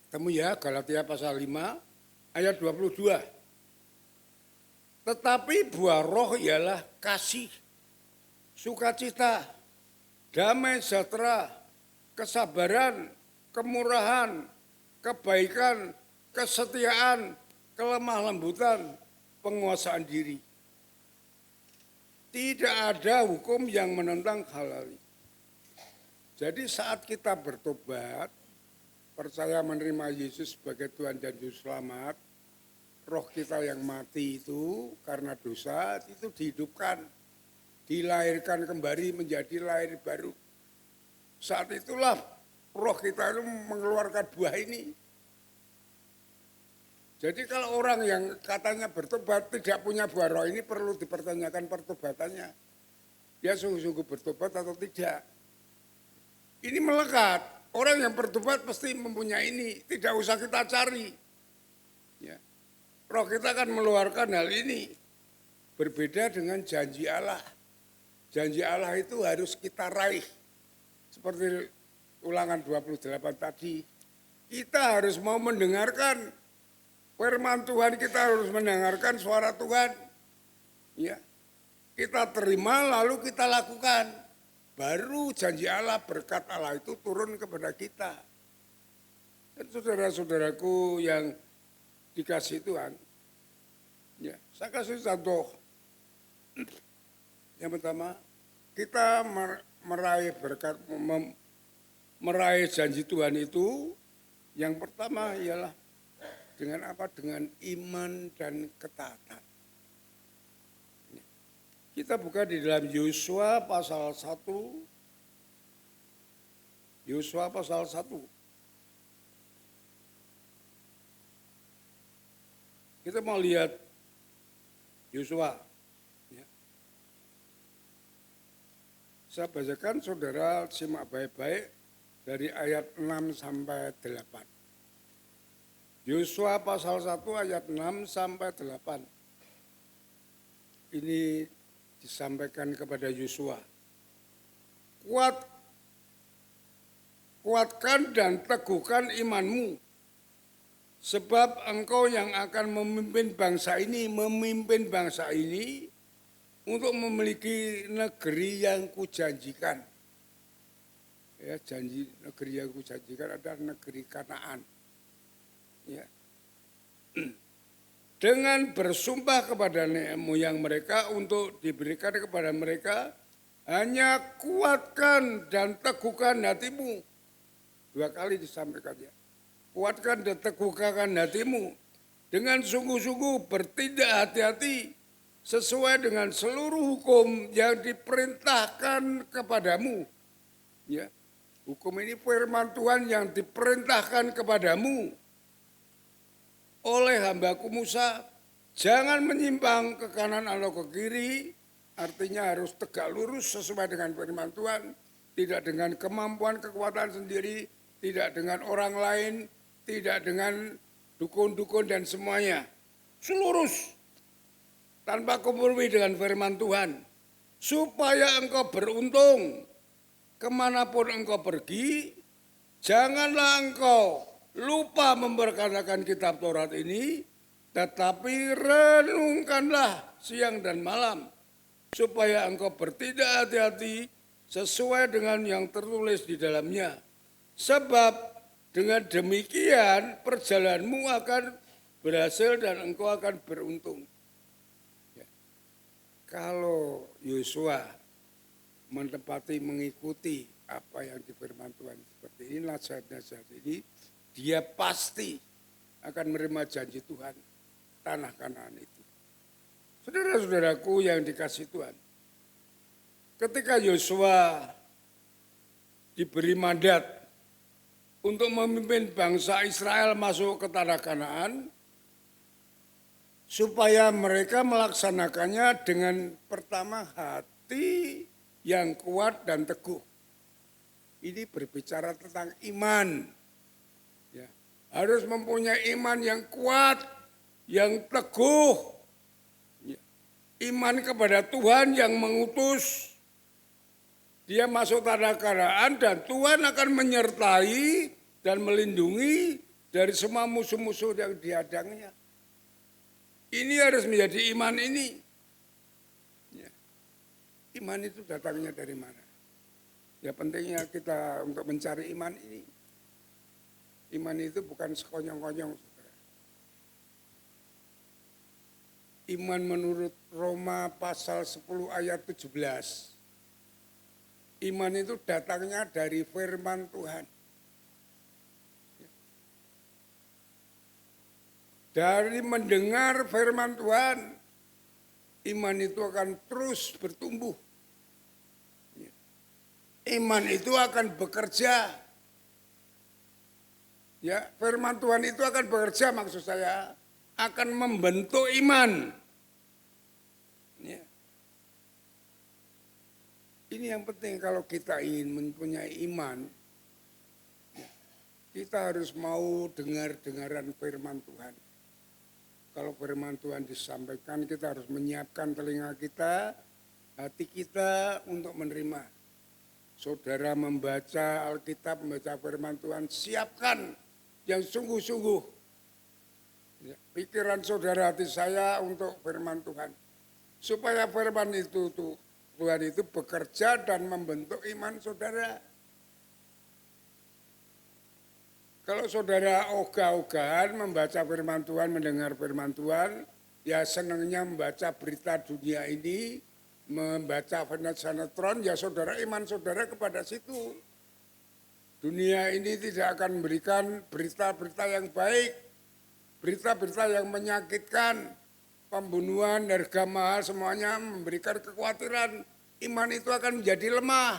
Temu ya, Galatia pasal 5 ayat 22. Tetapi buah roh ialah kasih, sukacita, damai sejahtera, kesabaran, kemurahan, kebaikan, kesetiaan, kelemah lembutan, penguasaan diri. Tidak ada hukum yang menentang hal ini. Jadi saat kita bertobat, percaya menerima Yesus sebagai Tuhan dan Juru Selamat, roh kita yang mati itu karena dosa itu dihidupkan, dilahirkan kembali menjadi lahir baru. Saat itulah roh kita itu mengeluarkan buah ini. Jadi kalau orang yang katanya bertobat tidak punya buah roh ini perlu dipertanyakan pertobatannya. Dia sungguh-sungguh bertobat atau tidak. Ini melekat. Orang yang bertobat pasti mempunyai ini, tidak usah kita cari. Ya. Roh kita akan mengeluarkan hal ini. Berbeda dengan janji Allah. Janji Allah itu harus kita raih. Seperti Ulangan 28 tadi. Kita harus mau mendengarkan firman Tuhan, kita harus mendengarkan suara Tuhan. Ya. Kita terima lalu kita lakukan. Baru janji Allah, berkat Allah itu turun kepada kita. Dan saudara-saudaraku yang dikasihi Tuhan, ya, saya kasih contoh. Yang pertama, kita meraih berkat, meraih janji Tuhan itu, yang pertama ialah dengan apa? Dengan iman dan ketaatan. Kita buka di dalam Yosua pasal 1. Yosua pasal 1. Kita mau lihat Yosua. Ya. Saya bacakan, saudara simak baik-baik dari ayat 6 sampai 8. Yosua pasal 1 ayat 6 sampai 8. Ini disampaikan kepada Yosua. Kuatkan dan teguhkan imanmu, sebab engkau yang akan memimpin bangsa ini untuk memiliki negeri yang kujanjikan. Ya, janji negeri yang kujanjikan adalah negeri Kanaan. Ya. Dengan bersumpah kepada nenek moyang mereka untuk diberikan kepada mereka, hanya kuatkan dan teguhkan hatimu. 2 kali disampaikannya. Kuatkan dan teguhkan hatimu dengan sungguh-sungguh bertindak hati-hati sesuai dengan seluruh hukum yang diperintahkan kepadamu. Ya, hukum ini firman Tuhan yang diperintahkan kepadamu oleh hambaku Musa. Jangan menyimpang ke kanan atau ke kiri, artinya harus tegak lurus sesuai dengan firman Tuhan, tidak dengan kemampuan kekuatan sendiri, tidak dengan orang lain, tidak dengan dukun-dukun dan semuanya. Lurus, tanpa kompromi dengan firman Tuhan, supaya engkau beruntung kemanapun engkau pergi. Janganlah engkau lupa memperkatakan kitab Taurat ini, tetapi renungkanlah siang dan malam, supaya engkau bertindak hati-hati sesuai dengan yang tertulis di dalamnya. Sebab dengan demikian perjalananmu akan berhasil dan engkau akan beruntung. Ya. Kalau Yosua menepati mengikuti apa yang difirman Tuhan seperti ini, nasihat-nasihat ini, dia pasti akan menerima janji Tuhan, tanah Kanaan itu. Saudara-saudaraku yang dikasihi Tuhan, ketika Yosua diberi mandat untuk memimpin bangsa Israel masuk ke tanah Kanaan, supaya mereka melaksanakannya dengan pertama hati yang kuat dan teguh. Ini berbicara tentang iman. Ya, harus mempunyai iman yang kuat, yang teguh. Ya, iman kepada Tuhan yang mengutus dia masuk tanah Kanaan, dan Tuhan akan menyertai dan melindungi dari semua musuh-musuh yang dihadangnya. Ini harus menjadi iman ini. Ya. Iman itu datangnya dari mana? Ya, pentingnya kita untuk mencari iman ini. Iman itu bukan sekonyong-konyong. Iman menurut Roma pasal 10 ayat 17. Iman itu datangnya dari firman Tuhan. Dari mendengar firman Tuhan, iman itu akan terus bertumbuh. Iman itu akan bekerja. Ya, firman Tuhan itu akan bekerja, maksud saya akan membentuk iman. Ya. Ini yang penting kalau kita ingin mempunyai iman, kita harus mau dengar-dengaran firman Tuhan. Kalau firman Tuhan disampaikan, kita harus menyiapkan telinga kita, hati kita untuk menerima. Saudara membaca Alkitab, membaca firman Tuhan, siapkan yang sungguh-sungguh. Ya, pikiran saudara, hati saya untuk firman Tuhan. Supaya firman itu Tuhan itu bekerja dan membentuk iman saudara. Kalau saudara ogah-ogahan membaca firman Tuhan, mendengar firman Tuhan, ya senangnya membaca berita dunia ini, membaca sinetron, ya saudara, iman saudara kepada situ. Dunia ini tidak akan memberikan berita-berita yang baik. berita-berita yang menyakitkan, pembunuhan, harga mahal, semuanya memberikan kekhawatiran. Iman itu akan menjadi lemah.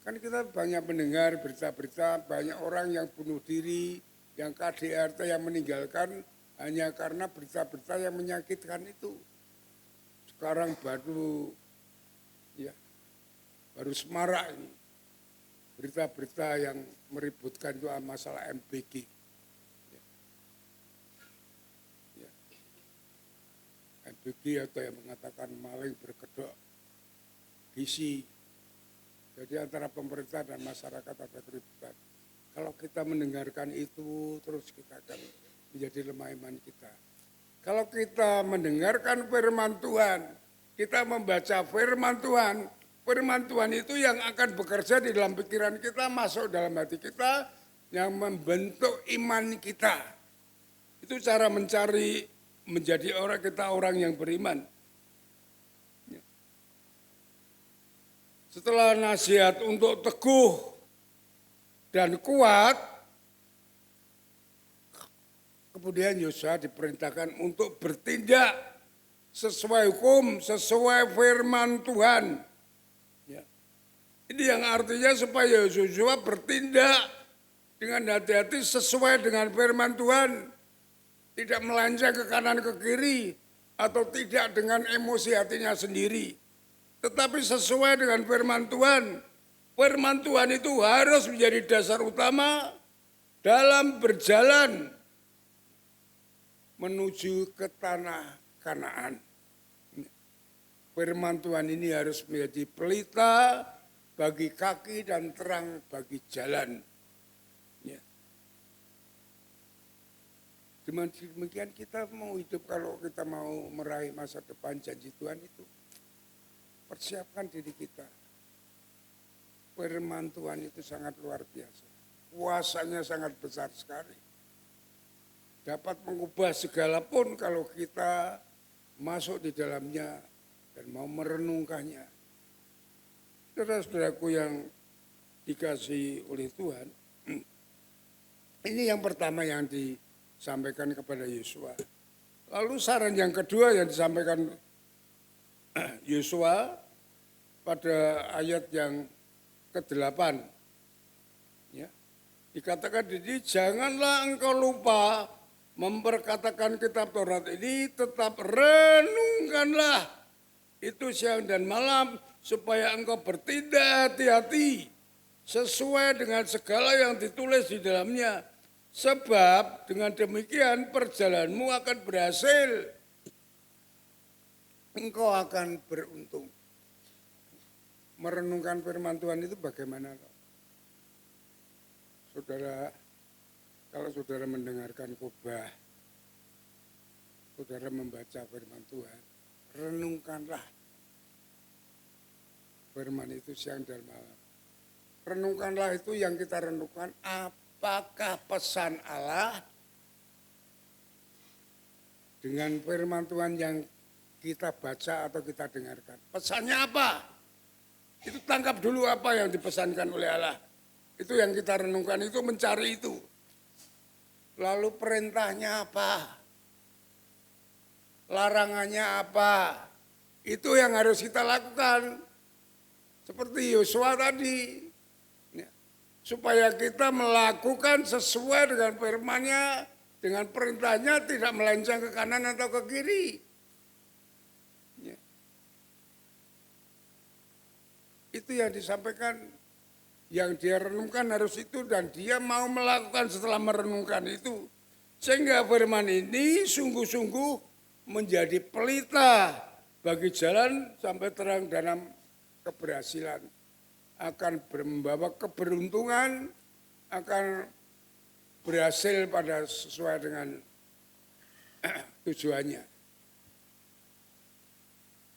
Kan kita banyak mendengar berita-berita, banyak orang yang bunuh diri, yang KDRT, yang meninggalkan hanya karena berita-berita yang menyakitkan itu. Sekarang baru semarak ini. Berita-berita yang meributkan itu masalah MBG. MBG atau yang mengatakan maling berkedok gizi. Jadi antara pemerintah dan masyarakat ada keributan. Kalau kita mendengarkan itu, terus kita akan menjadi lemah iman kita. Kalau kita mendengarkan firman Tuhan, kita membaca firman Tuhan itu yang akan bekerja di dalam pikiran kita, masuk dalam hati kita, yang membentuk iman kita. Itu cara mencari menjadi orang yang beriman. Setelah nasihat untuk teguh dan kuat, kemudian Yosua diperintahkan untuk bertindak sesuai hukum, sesuai firman Tuhan. Ya. Ini yang artinya supaya Yosua bertindak dengan hati-hati sesuai dengan firman Tuhan. Tidak melenceng ke kanan ke kiri atau tidak dengan emosi hatinya sendiri. Tetapi sesuai dengan firman Tuhan. Firman Tuhan itu harus menjadi dasar utama dalam berjalan menuju ke tanah Kanaan. Firman Tuhan ini harus menjadi pelita bagi kaki dan terang bagi jalan. Ya. Demikian kita mau hidup, kalau kita mau meraih masa depan janji Tuhan itu. Persiapkan diri kita. Firman Tuhan itu sangat luar biasa. Kuasanya sangat besar sekali. Dapat mengubah segala pun kalau kita masuk di dalamnya dan mau merenungkannya. Saudara-saudaraku yang dikasihi oleh Tuhan, ini yang pertama yang disampaikan kepada Yosua. Lalu saran yang kedua yang disampaikan Yosua pada ayat yang ke-8. Ya. Dikatakan ini, janganlah engkau lupa memperkatakan kitab Taurat ini, tetap renungkanlah itu siang dan malam supaya engkau bertindak hati-hati sesuai dengan segala yang ditulis di dalamnya. Sebab dengan demikian perjalananmu akan berhasil. Engkau akan beruntung. Merenungkan firman Tuhan itu bagaimana? Saudara, kalau saudara mendengarkan khotbah, saudara membaca firman Tuhan, renungkanlah firman itu siang dan malam. Renungkanlah itu yang kita renungkan, apakah pesan Allah dengan firman Tuhan yang kita baca atau kita dengarkan. Pesannya apa? Itu tangkap dulu apa yang dipesankan oleh Allah. Itu yang kita renungkan, itu mencari itu. Lalu perintahnya apa? Larangannya apa? Itu yang harus kita lakukan. Seperti Yosua tadi. Supaya kita melakukan sesuai dengan firman-Nya, dengan perintahnya, tidak melenceng ke kanan atau ke kiri. Itu yang disampaikan, yang dia renungkan harus itu, dan dia mau melakukan setelah merenungkan itu. Sehingga firman ini sungguh-sungguh menjadi pelita bagi jalan sampai terang dalam keberhasilan. Akan membawa keberuntungan, akan berhasil pada sesuai dengan tujuannya.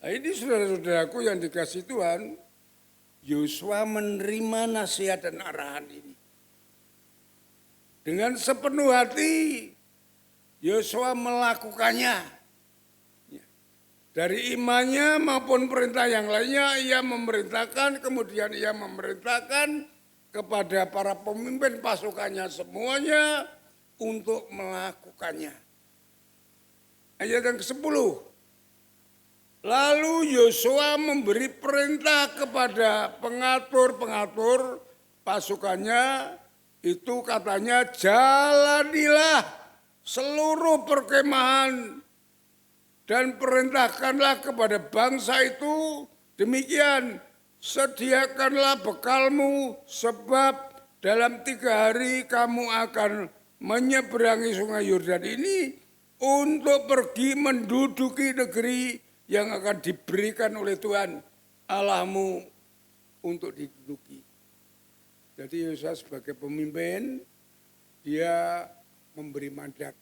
Nah, ini saudara-saudaraku yang dikasihi Tuhan, Yosua menerima nasihat dan arahan ini. Dengan sepenuh hati, Yosua melakukannya. Dari imannya maupun perintah yang lainnya, ia memerintahkan, kemudian ia memerintahkan kepada para pemimpin pasukannya semuanya untuk melakukannya. Ayat yang ke-10. Lalu Yosua memberi perintah kepada pengatur-pengatur pasukannya, itu katanya jalanilah seluruh perkemahan dan perintahkanlah kepada bangsa itu demikian, sediakanlah bekalmu sebab dalam 3 hari kamu akan menyeberangi sungai Yordan ini untuk pergi menduduki negeri yang akan diberikan oleh Tuhan Allahmu untuk diduduki. Jadi Yosua sebagai pemimpin, dia memberi mandat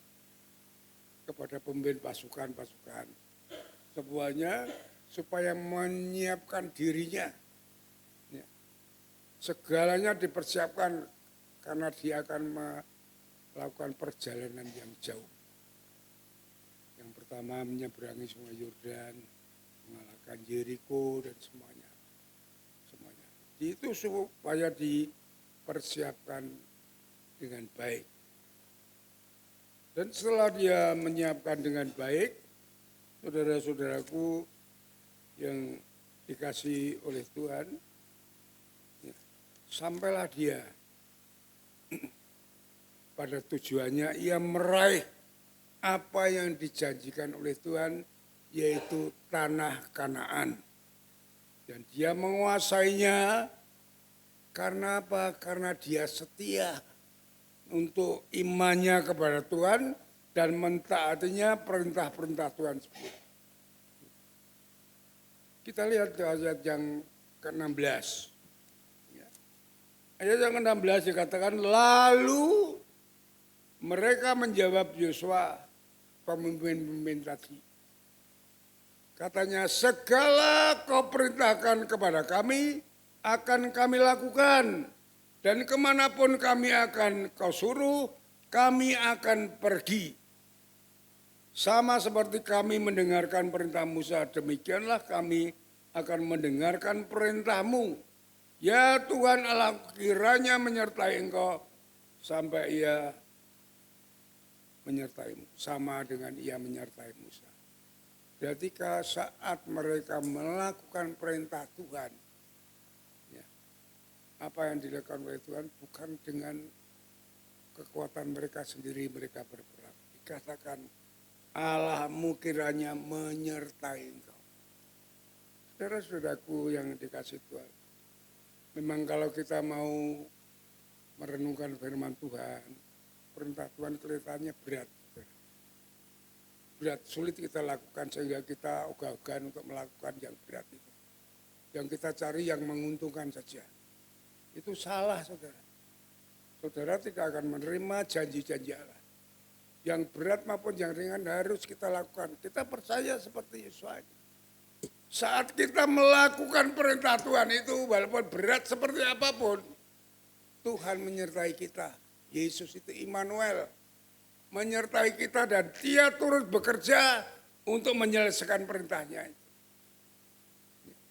kepada pemimpin pasukan-pasukan semuanya supaya menyiapkan dirinya. Segalanya dipersiapkan karena dia akan melakukan perjalanan yang jauh. Yang pertama menyeberangi sungai Yordan, mengalahkan Yeriko dan semuanya. Itu supaya dipersiapkan dengan baik. Dan setelah dia menyiapkan dengan baik, saudara-saudaraku yang dikasihi oleh Tuhan, sampailah dia pada tujuannya, ia meraih apa yang dijanjikan oleh Tuhan, yaitu tanah Kanaan. Dan dia menguasainya karena apa? Karena dia setia untuk imannya kepada Tuhan dan mentaatinya perintah-perintah Tuhan. Kita lihat ayat yang ke-16. Ayat yang ke-16 dikatakan, lalu mereka menjawab Yosua, pemimpin-pemimpin tadi. Katanya, segala kau perintahkan kepada kami, akan kami lakukan. Dan kemanapun kami akan kau suruh, kami akan pergi. Sama seperti kami mendengarkan perintah Musa, demikianlah kami akan mendengarkan perintahmu. Ya Tuhan Allah, kiranya menyertai engkau sampai ia menyertaimu. Sama dengan ia menyertai Musa. Jadi saat mereka melakukan perintah Tuhan, ya, apa yang dilakukan oleh Tuhan bukan dengan kekuatan mereka sendiri mereka berperang. Dikatakan Allahmu kiranya menyertai engkau. Saudara-saudaraku yang dikasih Tuhan, memang kalau kita mau merenungkan firman Tuhan, perintah Tuhan kelihatannya berat. Berat, sulit kita lakukan sehingga kita ogah-ogahan untuk melakukan yang berat itu. Yang kita cari yang menguntungkan saja. Itu salah, saudara. Saudara tidak akan menerima janji-janji Allah. Yang berat maupun yang ringan harus kita lakukan. Kita percaya seperti Yosua. Saat kita melakukan perintah Tuhan itu, walaupun berat seperti apapun, Tuhan menyertai kita. Yesus itu Immanuel. Menyertai kita dan dia turut bekerja untuk menyelesaikan perintahnya.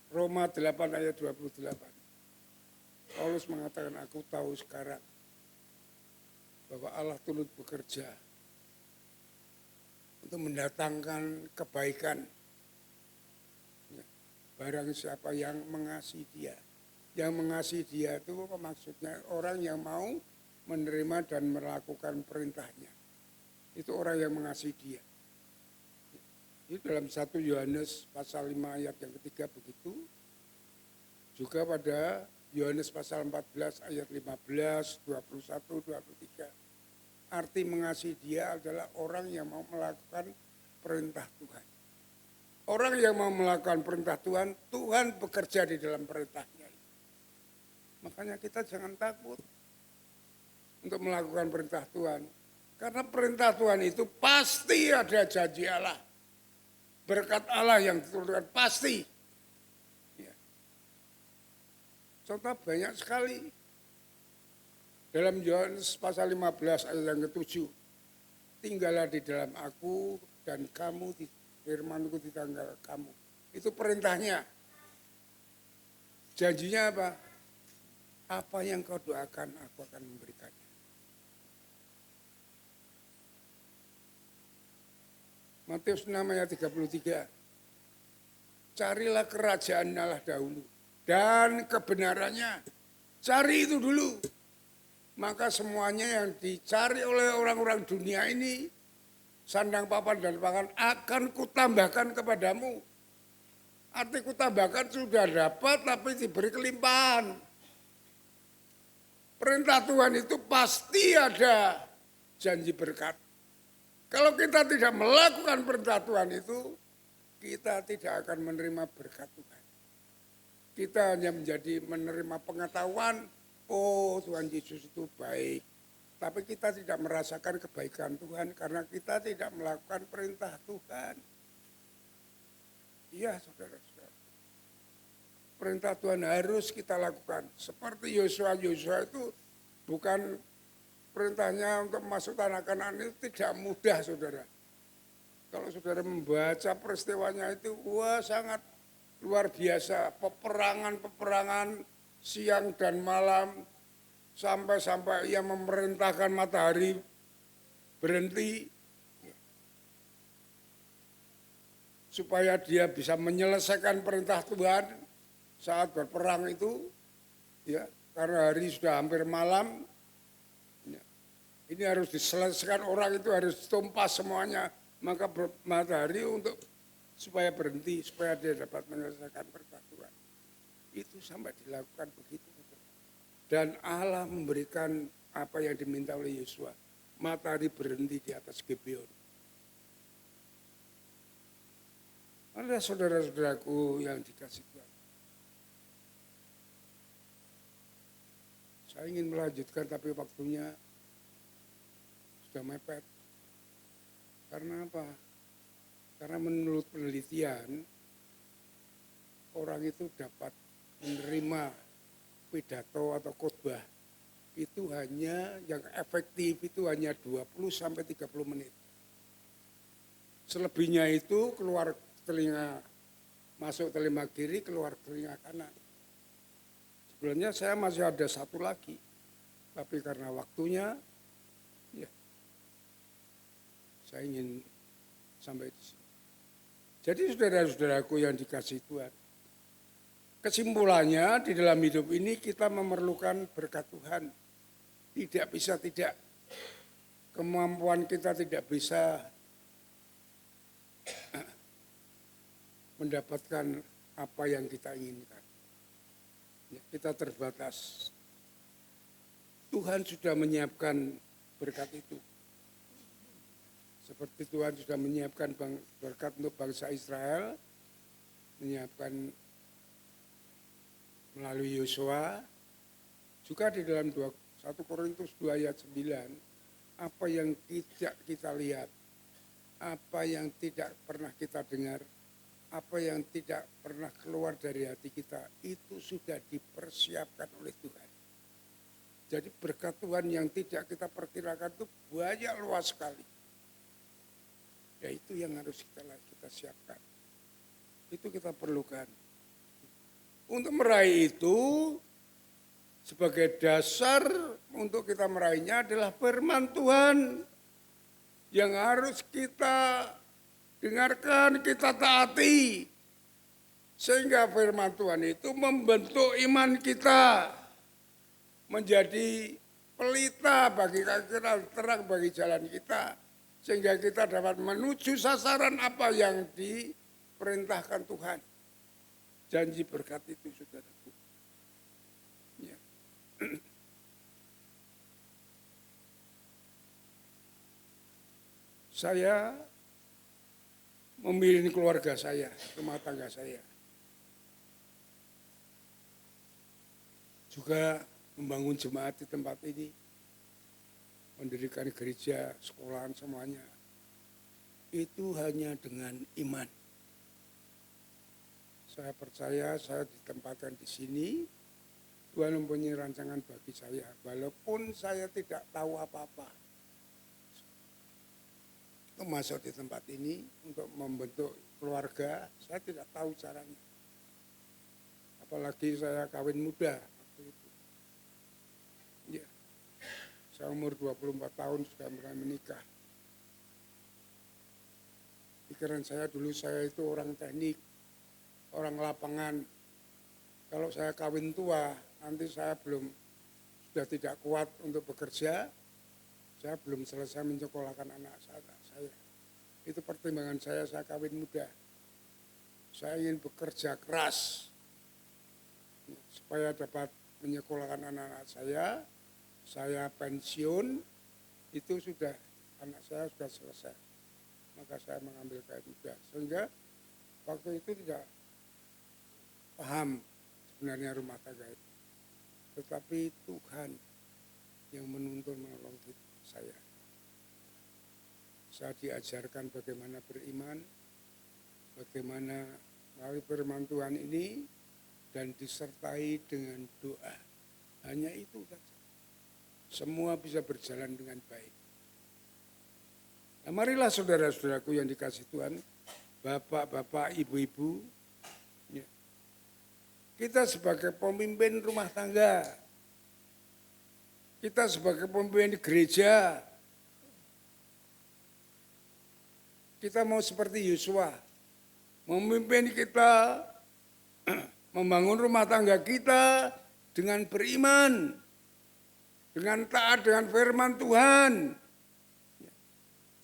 Roma 8 ayat 28. Paulus mengatakan, aku tahu sekarang bahwa Allah turut bekerja untuk mendatangkan kebaikan. Barang siapa yang mengasihi dia. Yang mengasihi dia itu maksudnya orang yang mau menerima dan melakukan perintahnya. Itu orang yang mengasihi dia. Itu dalam 1 Yohanes pasal 5 ayat yang ketiga begitu. Juga pada Yohanes pasal 14 ayat 15, 21, 23. Arti mengasihi dia adalah orang yang mau melakukan perintah Tuhan. Orang yang mau melakukan perintah Tuhan, Tuhan bekerja di dalam perintahnya. Makanya kita jangan takut untuk melakukan perintah Tuhan. Karena perintah Tuhan itu pasti ada janji Allah. Berkat Allah yang diturunkan pasti. Ya. Contoh banyak sekali. Dalam Yohanes pasal 15 ayat yang ke-7. Tinggallah di dalam aku dan kamu, firmanku di dalam kamu. Itu perintahnya. Janjinya apa? Apa yang kau doakan, aku akan memberikannya. Matius 6 ayat 33. Carilah kerajaan Allah dahulu dan kebenarannya. Cari itu dulu. Maka semuanya yang dicari oleh orang-orang dunia ini, sandang papan dan pangan, akan kutambahkan kepadamu. Arti kutambahkan sudah dapat tapi diberi kelimpahan. Perintah Tuhan itu pasti ada janji berkat. Kalau kita tidak melakukan perintah Tuhan itu, kita tidak akan menerima berkat Tuhan. Kita hanya menjadi menerima pengetahuan, oh Tuhan Yesus itu baik. Tapi kita tidak merasakan kebaikan Tuhan karena kita tidak melakukan perintah Tuhan. Iya saudara-saudara. Perintah Tuhan harus kita lakukan. Seperti Yosua itu bukan perintahnya untuk masuk tanah Kanaan itu tidak mudah saudara. Kalau saudara membaca peristiwanya itu, wah sangat luar biasa. Peperangan siang dan malam, sampai-sampai ia memerintahkan matahari berhenti. Supaya dia bisa menyelesaikan perintah Tuhan saat berperang itu. Ya, karena hari sudah hampir malam. Ya, ini harus diselesaikan, orang itu harus tumpas semuanya. Maka matahari untuk supaya berhenti, supaya dia dapat menyelesaikan perintah Tuhan. Itu sampai dilakukan begitu. Dan Allah memberikan apa yang diminta oleh Yosua. Matahari berhenti di atas Gibeon. Ada saudara-saudaraku yang dikasih Tuhan. Saya ingin melanjutkan tapi waktunya sudah mepet. Karena apa? Karena menurut penelitian, orang itu dapat menerima pidato atau khotbah itu hanya yang efektif itu hanya 20-30 menit. Selebihnya itu keluar telinga, masuk telinga kiri, keluar telinga kanan. Sebenarnya saya masih ada satu lagi, tapi karena waktunya, ya, saya ingin sampai di sini. Jadi saudara-saudaraku yang dikasihi Tuhan, kesimpulannya di dalam hidup ini kita memerlukan berkat Tuhan. Tidak bisa tidak, kemampuan kita tidak bisa mendapatkan apa yang kita inginkan. Ya, kita terbatas. Tuhan sudah menyiapkan berkat itu. Seperti Tuhan sudah menyiapkan berkat untuk bangsa Israel, menyiapkan melalui Yosua, juga di dalam 1 Korintus 2 ayat 9, apa yang tidak kita lihat, apa yang tidak pernah kita dengar, apa yang tidak pernah keluar dari hati kita, itu sudah dipersiapkan oleh Tuhan. Jadi berkat Tuhan yang tidak kita perkirakan itu banyak luas sekali. Ya itu yang harus kita siapkan. Itu kita perlukan. Untuk meraih itu, sebagai dasar untuk kita meraihnya adalah firman Tuhan yang harus kita dengarkan, kita taati. Sehingga firman Tuhan itu membentuk iman kita menjadi pelita bagi kita, terang bagi jalan kita. Sehingga kita dapat menuju sasaran apa yang diperintahkan Tuhan. Janji berkat itu, saudaraku. Ya. Saya memilih keluarga saya, rumah tangga saya. Juga membangun jemaat di tempat ini. Mendirikan gereja, sekolahan, semuanya. Itu hanya dengan iman. Saya percaya saya ditempatkan di sini. Tuhan mempunyai rancangan bagi saya. Walaupun saya tidak tahu apa-apa. Untuk masuk di tempat ini, untuk membentuk keluarga, saya tidak tahu caranya. Apalagi saya kawin muda waktu itu. Ya, saya umur 24 tahun sudah mulai menikah. Pikiran saya dulu saya itu orang teknik, orang lapangan. Kalau saya kawin tua, nanti saya sudah tidak kuat untuk bekerja, saya belum selesai menyekolahkan anak saya. Itu pertimbangan saya kawin muda. Saya ingin bekerja keras supaya dapat menyekolahkan anak-anak saya pensiun, itu sudah, anak saya sudah selesai. Maka saya mengambil kawin muda. Sehingga waktu itu tidak paham sebenarnya rumah tangga itu. Tetapi Tuhan yang menuntun menolong saya. Saya diajarkan bagaimana beriman, bagaimana melalui firman Tuhan ini, dan disertai dengan doa. Hanya itu saja. Semua bisa berjalan dengan baik. Nah, marilah saudara-saudaraku yang dikasihi Tuhan, bapak-bapak, ibu-ibu, ya. Kita sebagai pemimpin rumah tangga, kita sebagai pemimpin gereja, kita mau seperti Yosua, memimpin kita, membangun rumah tangga kita dengan beriman, dengan taat dengan firman Tuhan.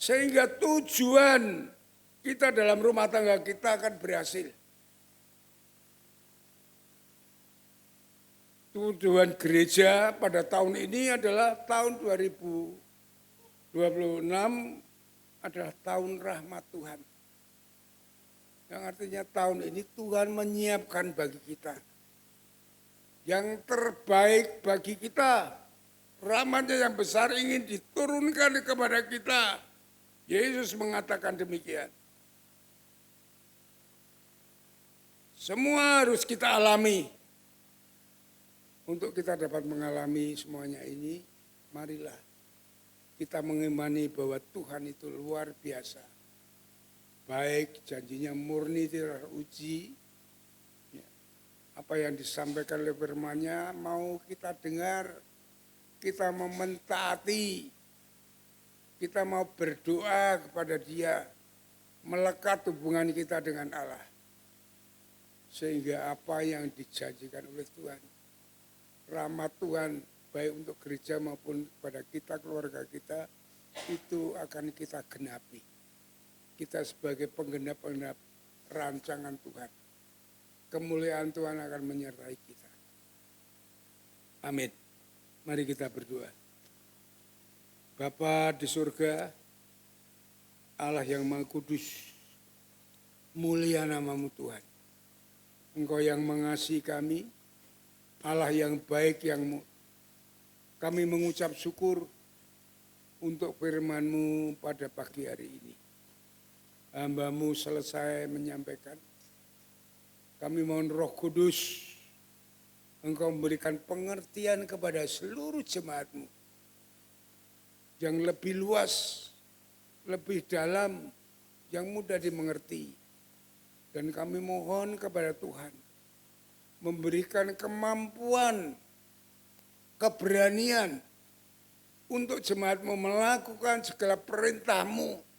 Sehingga tujuan kita dalam rumah tangga kita akan berhasil. Tujuan gereja pada tahun ini adalah tahun 2026 adalah tahun rahmat Tuhan. Yang artinya tahun ini Tuhan menyiapkan bagi kita yang terbaik bagi kita. Rahmatnya yang besar ingin diturunkan kepada kita. Yesus mengatakan demikian. Semua harus kita alami. Untuk kita dapat mengalami semuanya ini, marilah kita mengimani bahwa Tuhan itu luar biasa. Baik, janjinya murni tidak teruji. Apa yang disampaikan oleh firman-Nya mau kita dengar, kita mau mentaati, kita mau berdoa kepada Dia, melekat hubungan kita dengan Allah. Sehingga apa yang dijanjikan oleh Tuhan, rahmat Tuhan baik untuk gereja maupun kepada kita, keluarga kita, itu akan kita genapi. Kita sebagai penggenap-penggenap rancangan Tuhan. Kemuliaan Tuhan akan menyertai kita. Amin. Mari kita berdoa. Bapa di surga, Allah yang Maha Kudus, mulia nama-Mu Tuhan. Engkau yang mengasihi kami, Allah yang baik, kami mengucap syukur untuk firman-Mu pada pagi hari ini. Hamba-Mu selesai menyampaikan. Kami mohon Roh Kudus, Engkau memberikan pengertian kepada seluruh jemaat-Mu yang lebih luas, lebih dalam, yang mudah dimengerti. Dan kami mohon kepada Tuhan, memberikan kemampuan, keberanian untuk jemaat-Mu melakukan segala perintah-Mu.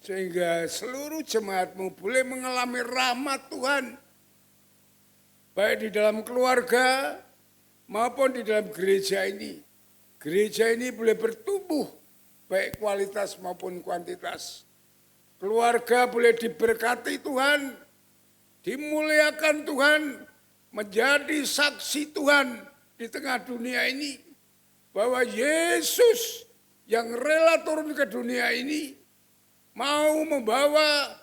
Sehingga seluruh jemaat-Mu boleh mengalami rahmat Tuhan. Baik di dalam keluarga maupun di dalam gereja ini. Gereja ini boleh bertumbuh baik kualitas maupun kuantitas. Keluarga boleh diberkati Tuhan, dimuliakan Tuhan, menjadi saksi Tuhan di tengah dunia ini. Bahwa Yesus yang rela turun ke dunia ini mau membawa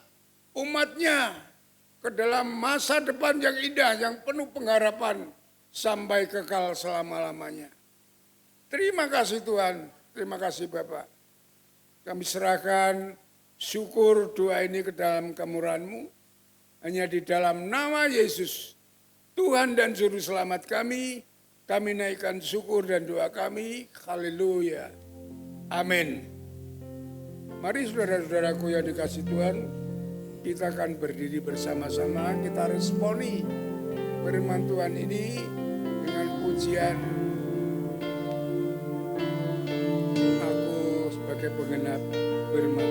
umatnya ke dalam masa depan yang indah, yang penuh pengharapan sampai kekal selama-lamanya. Terima kasih Tuhan, terima kasih Bapak. Kami serahkan syukur doa ini ke dalam kemurahan-Mu. Hanya di dalam nama Yesus, Tuhan dan Juru Selamat kami naikkan syukur dan doa kami. Haleluya. Amin. Mari saudara-saudaraku yang dikasihi Tuhan, kita akan berdiri bersama-sama, kita responi firman Tuhan ini dengan pujian sebagai penggenap firman.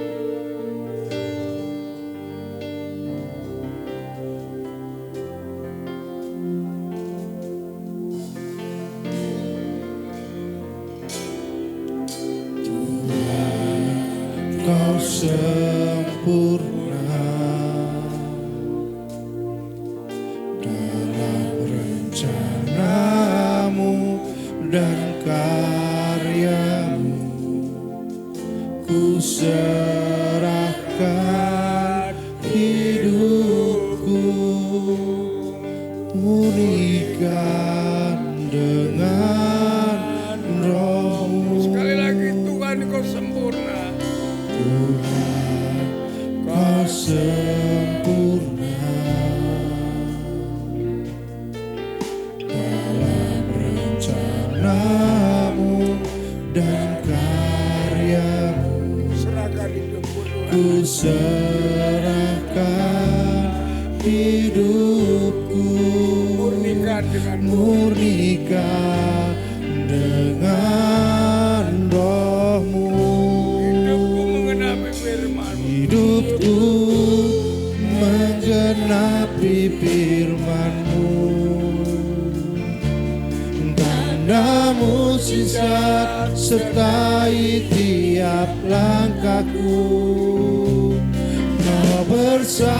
Kau sempurna dalam rencanamu dan karyamu. Ku serahkan hidupku, murnikan dengan rohmu. Sekali lagi, Tuhan kau sempurna. Tuhan, kau sempurna dalam rencanamu dan karyamu. Serahkan hidupku, Tuhan. Ku serahkan hidupku, Murnikan dengan murnikan dengan rohmu. hidupku menggenapi firman-Mu. Hidupku menggenapi firman-Mu. Tanda mukjizat sertai tiap langkahku. Kau bersamaku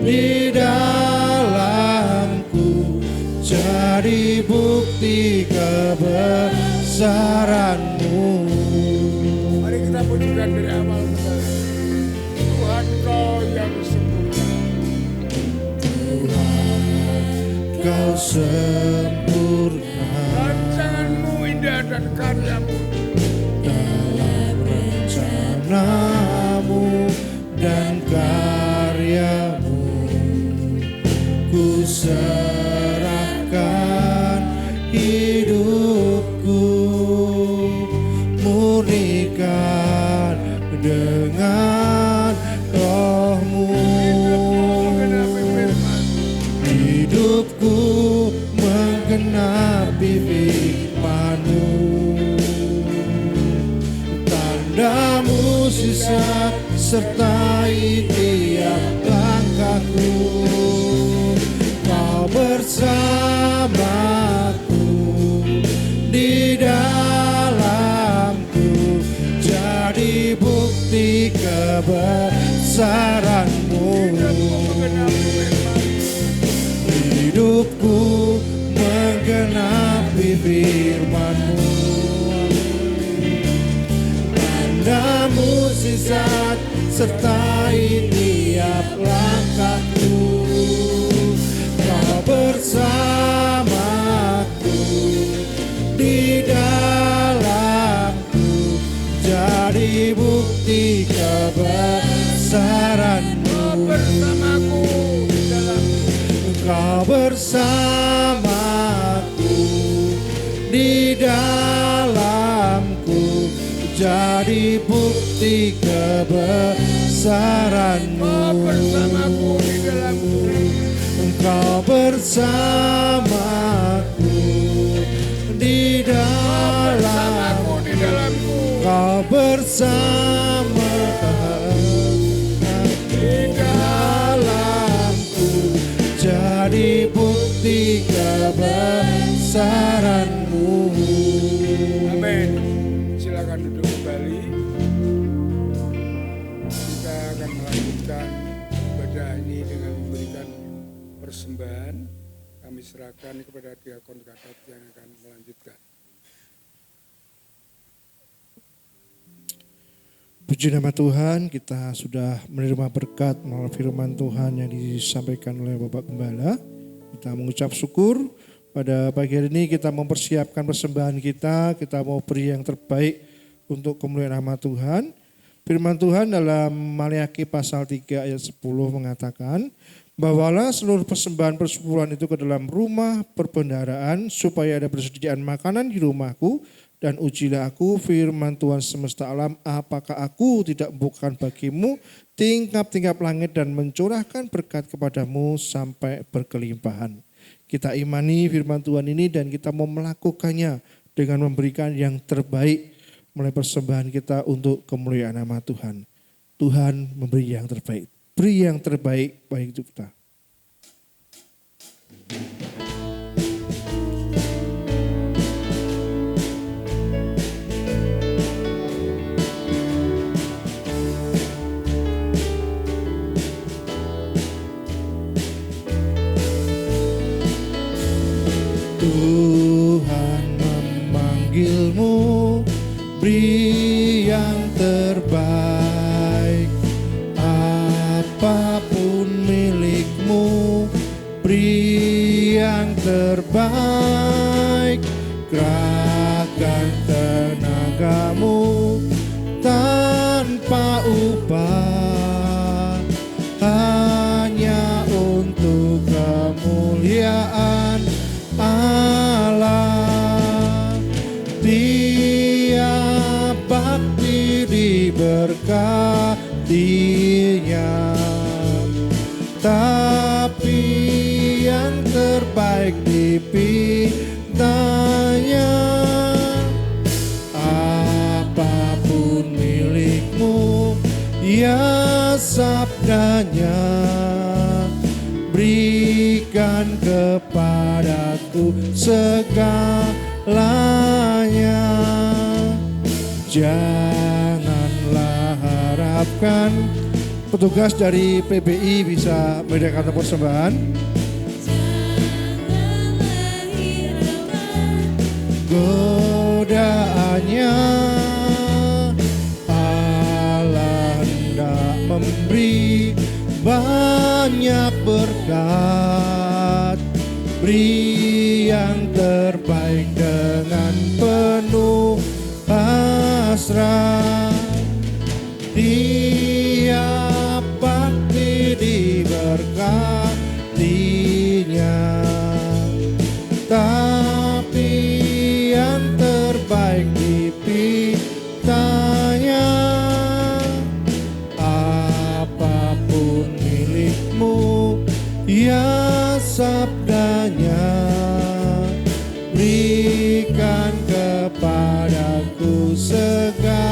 di dalamku, jadi bukti kebesaran-Mu. Mari kita pujikan dari awal kembali. Tuhan kau yang sempurna. Kau sempurna Rancangan-Mu indah dan karya-Mu. dalam rencanamu dan karyamu. Ku serahkan hidupku, murnikan dengan rohmu. Menggenapi firman. Hidupku menggenapi firman-Mu. Tanda mukjizat sertai tiap langkahku. Kau bersamaku di dalamku, jadi bukti kebesaran-Mu. Hidupku menggenapi firman-Mu. Tanda mukjizat sertai tiap langkahku. Kau bersamaku di dalamku, jadi bukti kebesaran-Mu. Bersamaku di dalam Kau bersamaku di dalamku, jadi bukti kebesaran-Mu. bersamaku di dalamku. Engkau bersamaku di Bersamaku dalam, di dalamku. Kau bersama di dalamku, jadi bukti kebesaran-Mu. Amin. Silakan duduk kembali. Kita akan melanjutkan ibadah ini dengan memberikan persembahan. Kami serahkan kepada Diakon Gatot yang akan melanjutkan. Puji nama Tuhan, kita sudah menerima berkat melalui firman Tuhan yang disampaikan oleh Bapak Gembala. Kita mengucap syukur pada pagi hari ini, kita mempersiapkan persembahan kita mau beri yang terbaik untuk kemuliaan nama Tuhan. Firman Tuhan dalam Maleakhi pasal 3 ayat 10 mengatakan, bawalah seluruh persembahan persepuluhan itu ke dalam rumah perbendaharaan supaya ada persediaan makanan di rumahku. Dan ujilah aku, firman Tuhan semesta alam, apakah aku tidak membukakan bagimu tingkap-tingkap langit dan mencurahkan berkat kepadamu sampai berkelimpahan. Kita imani firman Tuhan ini dan kita mau melakukannya dengan memberikan yang terbaik melalui persembahan kita untuk kemuliaan nama Tuhan. Tuhan memberi yang terbaik. Beri yang terbaik bagi hidup kita. Tuhan memanggilmu, beri yang terbaik. Apapun milikmu, beri yang terbaik. Kerahkan tenagamu tanpa upah, hanya untuk kemuliaan Allah. Tiap bakti diberkatinya, tapi yang terbaik dipintanya. Apapun milikmu, ya sabdanya, berikan kepadaku segalanya. Janganlah harapkan. Petugas dari PBI bisa menyediakan persembahan. Godaannya, Allah hendak memberi banyak berkat. Beri yang terbaik dengan penuh hasrat. Tiap bakti diberkatinya, tapi yang terbaik dipintanya. Apapun milikmu, ya sabdanya, berikan kepadaku segalanya.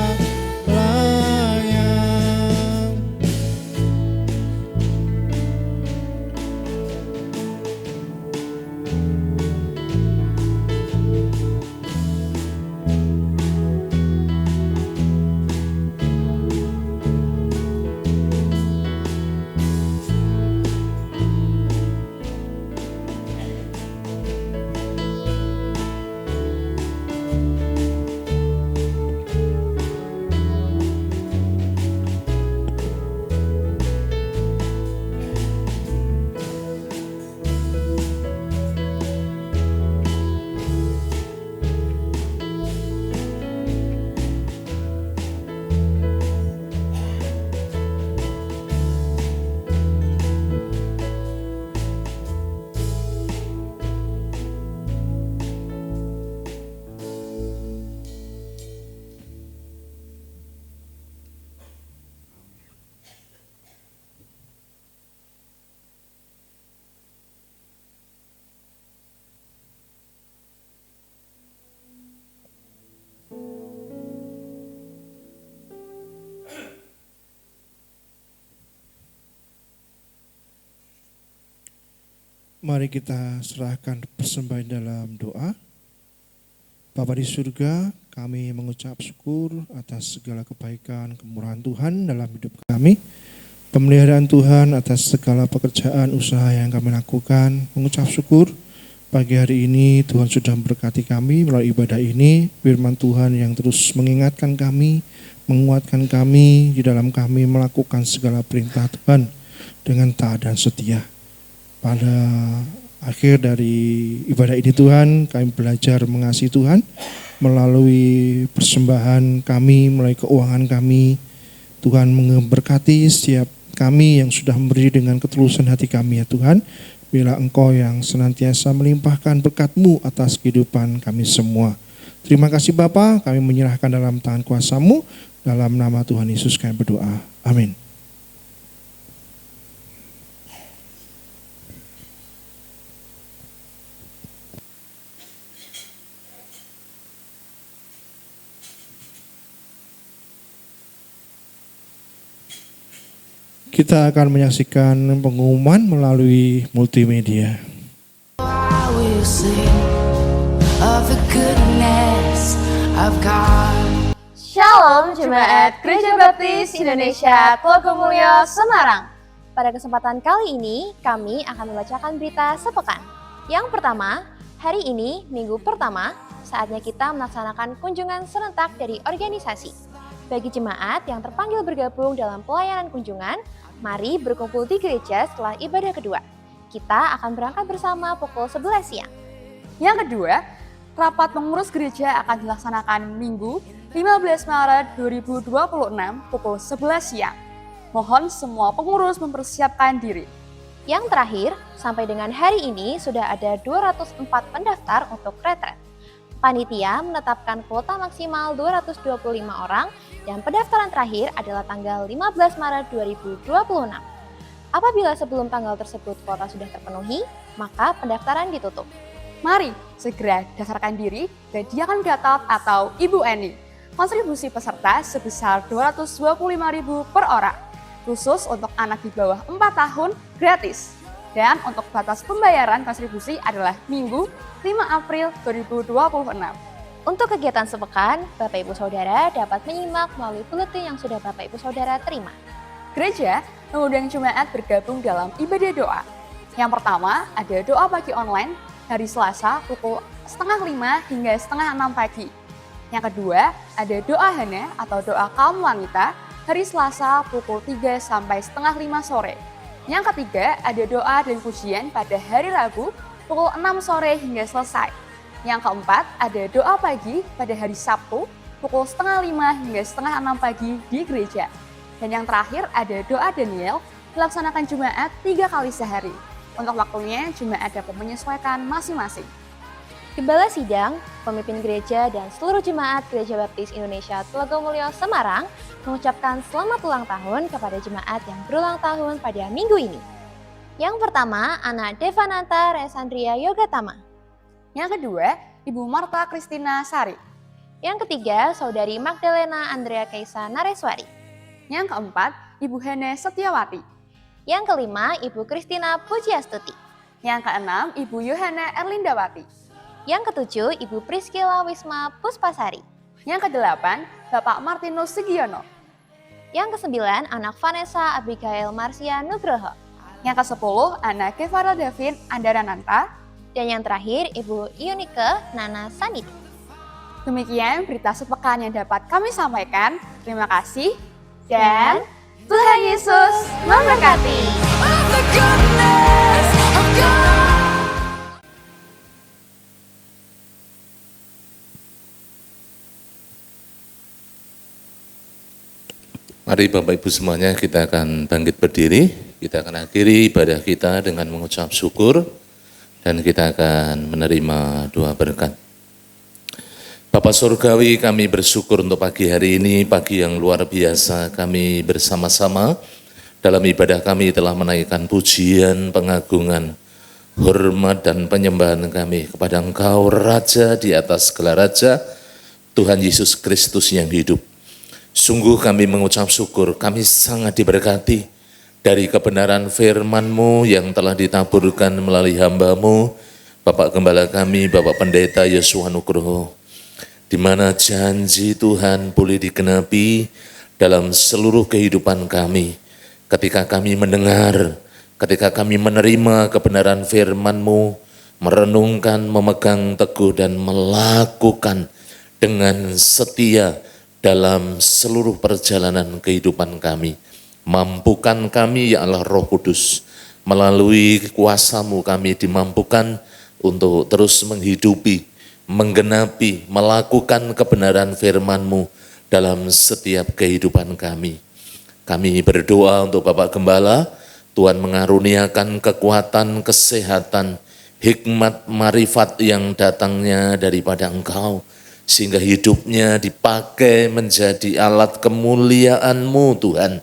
Mari kita serahkan persembahan dalam doa. Bapa di surga, kami mengucap syukur atas segala kebaikan, kemurahan Tuhan dalam hidup kami. Pemeliharaan Tuhan atas segala pekerjaan usaha yang kami lakukan. Mengucap syukur pagi hari ini Tuhan sudah memberkati kami melalui ibadah ini. Firman Tuhan yang terus mengingatkan kami, menguatkan kami di dalam kami melakukan segala perintah Tuhan dengan taat dan setia. Pada akhir dari ibadah ini Tuhan, kami belajar mengasihi Tuhan melalui persembahan kami, melalui keuangan kami. Tuhan memberkati setiap kami yang sudah memberi dengan ketulusan hati kami ya Tuhan. Bila Engkau yang senantiasa melimpahkan berkat-Mu atas kehidupan kami semua. Terima kasih Bapa, kami menyerahkan dalam tangan kuasa-Mu. Dalam nama Tuhan Yesus kami berdoa. Amin. Kita akan menyaksikan pengumuman melalui multimedia. I will sing of the goodness of God. Shalom Jemaat Gereja Baptis Indonesia Tlogomulyo Semarang. Pada kesempatan kali ini kami akan membacakan berita sepekan. Yang pertama, hari ini minggu pertama, saatnya kita melaksanakan kunjungan serentak dari organisasi. Bagi jemaat yang terpanggil bergabung dalam pelayanan kunjungan, mari berkumpul di gereja setelah ibadah kedua. Kita akan berangkat bersama pukul 11 siang. Yang kedua, rapat pengurus gereja akan dilaksanakan Minggu 15 Maret 2026 pukul 11 siang. Mohon semua pengurus mempersiapkan diri. Yang terakhir, sampai dengan hari ini sudah ada 204 pendaftar untuk retret. Panitia menetapkan kuota maksimal 225 orang dan pendaftaran terakhir adalah tanggal 15 Maret 2026. Apabila sebelum tanggal tersebut kuota sudah terpenuhi, maka pendaftaran ditutup. Mari segera daftarkan diri ke Diakan Gatot atau Ibu Eni. Kontribusi peserta sebesar 225.000 per orang, khusus untuk anak di bawah 4 tahun gratis. Dan untuk batas pembayaran kontribusi adalah Minggu 5 April 2026. Untuk kegiatan sepekan, Bapak Ibu Saudara dapat menyimak melalui buletin yang sudah Bapak Ibu Saudara terima. Gereja mengundang jemaat bergabung dalam ibadah doa. Yang pertama, ada doa pagi online hari Selasa pukul 4:30 hingga 5:30 pagi. Yang kedua, ada doa Hana atau doa kaum wanita hari Selasa pukul 3 sampai 4:30 sore. Yang ketiga, ada doa dan pujian pada hari Rabu pukul 6 sore hingga selesai. Yang keempat, ada doa pagi pada hari Sabtu pukul 4:30 hingga 5:30 pagi di gereja. Dan yang terakhir, ada doa Daniel dilaksanakan jemaat 3 kali sehari. Untuk waktunya, jemaat dapat menyesuaikan masing-masing. Gembala sidang, pemimpin gereja dan seluruh jemaat Gereja Baptis Indonesia Tlogomulyo Semarang mengucapkan selamat ulang tahun kepada jemaat yang berulang tahun pada minggu ini. Yang pertama, anak Devananta Resandria Yogatama. Yang kedua, Ibu Marta Kristina Sari. Yang ketiga, Saudari Magdalena Andrea Kaisa Nareswari. Yang keempat, Ibu Hene Setiawati. Yang kelima, Ibu Kristina Pujiastuti. Yang keenam, Ibu Yohana Erlindawati. Yang ketujuh, Ibu Priskila Wisma Puspasari. Yang kedelapan, Bapak Martinus Sugiono. Yang kesembilan, anak Vanessa Abigail Marsia Nugroho. Yang kesepuluh, anak Kevara Davin Andarananta. Dan yang terakhir, Ibu Ionike Nana Sanidi. Demikian berita sepekan yang dapat kami sampaikan. Terima kasih dan Tuhan Yesus memberkati. Of the goodness of God. Mari Bapak Ibu semuanya, kita akan bangkit berdiri, kita akan akhiri ibadah kita dengan mengucap syukur dan kita akan menerima doa berkat. Bapa Surgawi, kami bersyukur untuk pagi hari ini, pagi yang luar biasa. Kami bersama-sama dalam ibadah kami telah menaikkan pujian, pengagungan, hormat dan penyembahan kami kepada Engkau, Raja di atas segala raja, Tuhan Yesus Kristus yang hidup. Sungguh kami mengucap syukur, kami sangat diberkati dari kebenaran firman-Mu yang telah ditaburkan melalui hamba-Mu, Bapak Gembala kami, Bapak Pendeta Yosua Nugroho, di mana janji Tuhan boleh digenapi dalam seluruh kehidupan kami. Ketika kami mendengar, ketika kami menerima kebenaran firman-Mu, merenungkan, memegang teguh dan melakukan dengan setia dalam seluruh perjalanan kehidupan kami. Mampukan kami ya Allah Roh Kudus, melalui kuasa-Mu kami dimampukan untuk terus menghidupi, menggenapi, melakukan kebenaran firman-Mu dalam setiap kehidupan kami. Kami berdoa untuk Bapak Gembala, Tuhan mengaruniakan kekuatan, kesehatan, hikmat, marifat yang datangnya daripada Engkau, sehingga hidupnya dipakai menjadi alat kemuliaan-Mu Tuhan,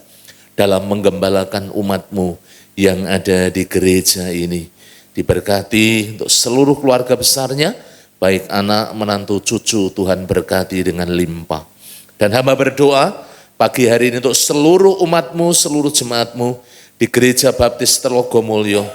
dalam menggembalakan umat-Mu yang ada di gereja ini. Diberkati untuk seluruh keluarga besarnya, baik anak, menantu, cucu, Tuhan berkati dengan limpah. Dan hamba berdoa, pagi hari ini untuk seluruh umatmu, seluruh jemaatmu di Gereja Baptis Telogomulyo.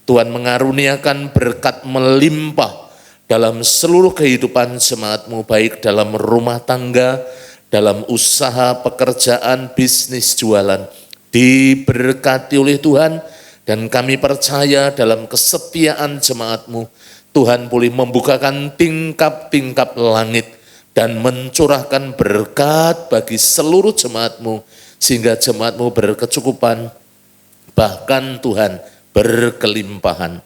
Tuhan mengaruniakan berkat melimpah dalam seluruh kehidupan jemaatmu, baik dalam rumah tangga, dalam usaha, pekerjaan, bisnis, jualan. Diberkati oleh Tuhan, dan kami percaya dalam kesetiaan jemaatmu, Tuhan boleh membukakan tingkap-tingkap langit dan mencurahkan berkat bagi seluruh jemaatmu, sehingga jemaatmu berkecukupan, bahkan Tuhan berkelimpahan.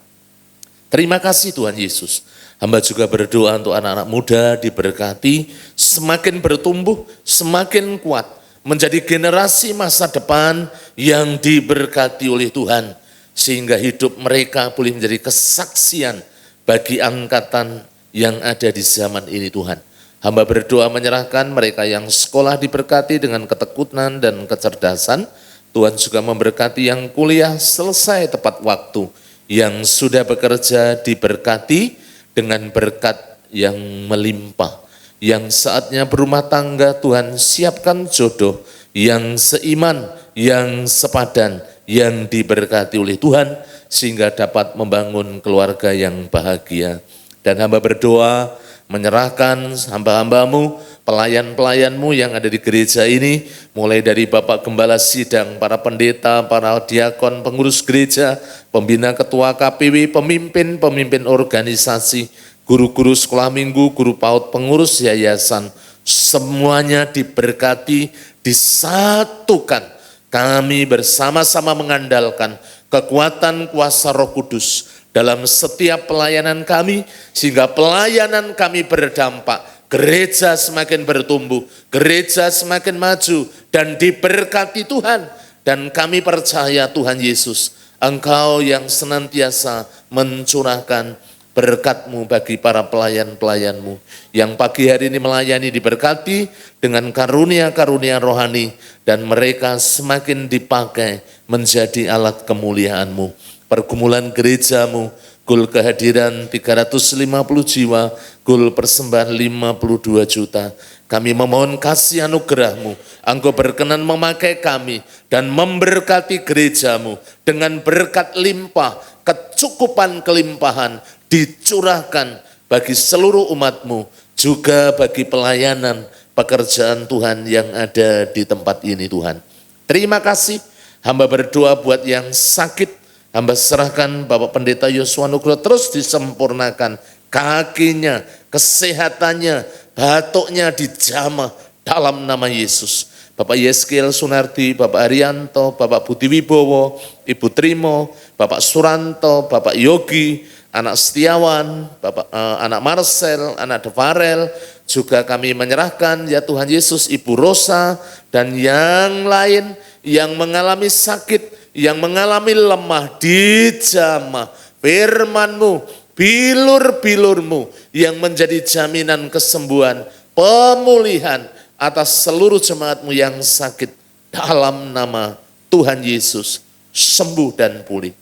Terima kasih Tuhan Yesus. Hamba juga berdoa untuk anak-anak muda diberkati, semakin bertumbuh, semakin kuat, menjadi generasi masa depan yang diberkati oleh Tuhan, sehingga hidup mereka boleh menjadi kesaksian bagi angkatan yang ada di zaman ini Tuhan. Hamba berdoa menyerahkan mereka yang sekolah diberkati dengan ketekunan dan kecerdasan. Tuhan juga memberkati yang kuliah selesai tepat waktu, yang sudah bekerja diberkati dengan berkat yang melimpah. Yang saatnya berumah tangga, Tuhan siapkan jodoh yang seiman, yang sepadan, yang diberkati oleh Tuhan, sehingga dapat membangun keluarga yang bahagia. Dan hamba berdoa menyerahkan hamba-hambamu, pelayan-pelayanmu yang ada di gereja ini, mulai dari Bapak Gembala Sidang, para pendeta, para diakon, pengurus gereja, pembina ketua KPW, pemimpin organisasi, guru-guru sekolah minggu, guru PAUD, pengurus yayasan, semuanya diberkati, disatukan. Kami bersama-sama mengandalkan kekuatan kuasa Roh Kudus dalam setiap pelayanan kami, sehingga pelayanan kami berdampak, gereja semakin bertumbuh, gereja semakin maju, dan diberkati Tuhan. Dan kami percaya Tuhan Yesus, Engkau yang senantiasa mencurahkan berkat-Mu bagi para pelayan-pelayan-Mu, yang pagi hari ini melayani diberkati dengan karunia-karunia rohani, dan mereka semakin dipakai menjadi alat kemuliaan-Mu. Pergumulan gereja-Mu, gul kehadiran 350 jiwa, gul persembahan 52 juta. Kami memohon kasih anugerah-Mu, Engkau berkenan memakai kami dan memberkati gereja-Mu dengan berkat limpah, kecukupan kelimpahan dicurahkan bagi seluruh umat-Mu, juga bagi pelayanan pekerjaan Tuhan yang ada di tempat ini Tuhan. Terima kasih, hamba berdoa buat yang sakit, hamba serahkan Bapak Pendeta Yosua Nugroho terus disempurnakan kakinya, kesehatannya, batuknya dijamah dalam nama Yesus. Bapak Yeskiel Sunardi, Bapak Arianto, Bapak Budi Wibowo, Ibu Trimo, Bapak Suranto, Bapak Yogi, anak Setiawan, anak Marcel, anak Devarel, juga kami menyerahkan ya Tuhan Yesus, Ibu Rosa, dan yang lain yang mengalami sakit, yang mengalami lemah, dijamah firman-Mu, bilur-bilur-Mu yang menjadi jaminan kesembuhan, pemulihan atas seluruh jemaat-Mu yang sakit. Dalam nama Tuhan Yesus, sembuh dan pulih.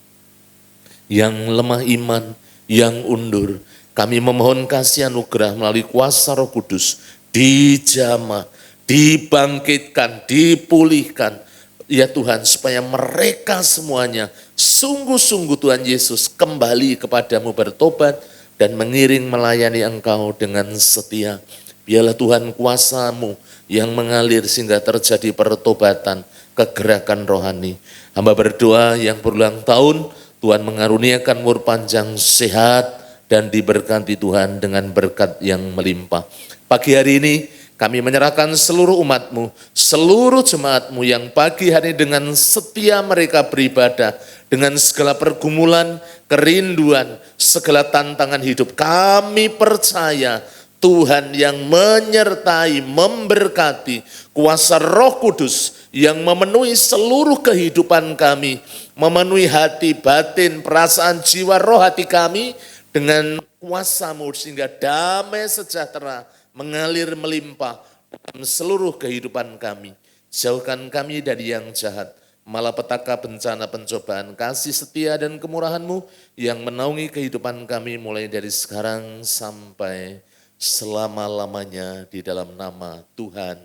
Yang lemah iman, yang undur, kami memohon kasih anugerah melalui kuasa Roh Kudus, dijamah, dibangkitkan, dipulihkan, ya Tuhan, supaya mereka semuanya sungguh-sungguh Tuhan Yesus kembali kepadamu bertobat dan mengiring melayani Engkau dengan setia. Biarlah Tuhan kuasa-Mu yang mengalir sehingga terjadi pertobatan, kegerakan rohani. Hamba berdoa yang berulang tahun, Tuhan mengaruniakan umur panjang, sehat, dan diberkati Tuhan dengan berkat yang melimpah. Pagi hari ini kami menyerahkan seluruh umat-Mu, seluruh jemaat-Mu yang pagi hari dengan setia mereka beribadah, dengan segala pergumulan, kerinduan, segala tantangan hidup. Kami percaya Tuhan yang menyertai, memberkati, kuasa Roh Kudus yang memenuhi seluruh kehidupan kami, memenuhi hati, batin, perasaan, jiwa, roh hati kami dengan kuasa-Mu, sehingga damai sejahtera mengalir melimpah dalam seluruh kehidupan kami. Jauhkan kami dari yang jahat, malapetaka, bencana, pencobaan, kasih setia dan kemurahan-Mu yang menaungi kehidupan kami mulai dari sekarang sampai selama-lamanya, di dalam nama Tuhan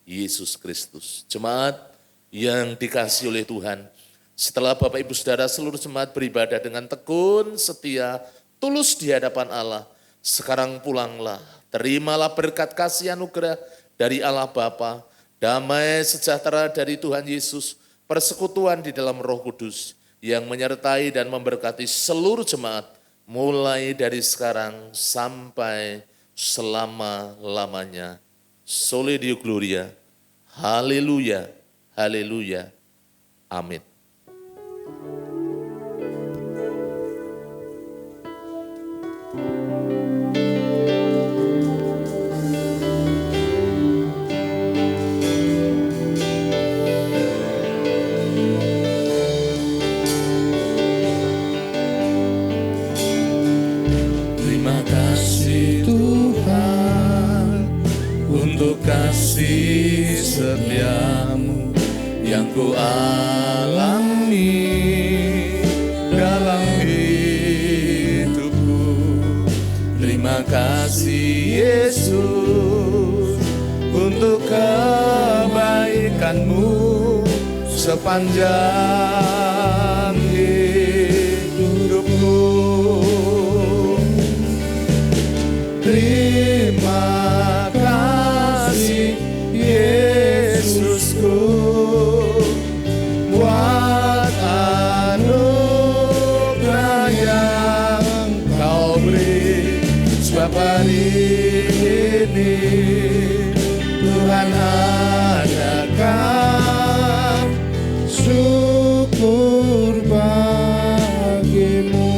Yesus Kristus. Jemaat yang dikasihi oleh Tuhan, setelah Bapak Ibu Saudara seluruh jemaat beribadah dengan tekun, setia, tulus di hadapan Allah, sekarang pulanglah, terimalah berkat kasih anugerah dari Allah Bapa, damai sejahtera dari Tuhan Yesus, persekutuan di dalam Roh Kudus yang menyertai dan memberkati seluruh jemaat mulai dari sekarang sampai selama-lamanya. Soli Deo Gloria. Haleluya. Haleluya. Amin. Terima kasih Tuhan untuk kasih setiamu yang ku alami dalam hidupku. Terima kasih Yesus untuk kebaikanmu sepanjang hidupku. Terima kasih Yesusku buat anugerah yang kau beri. Sebab hari ini Tuhan adakan syukur bagimu.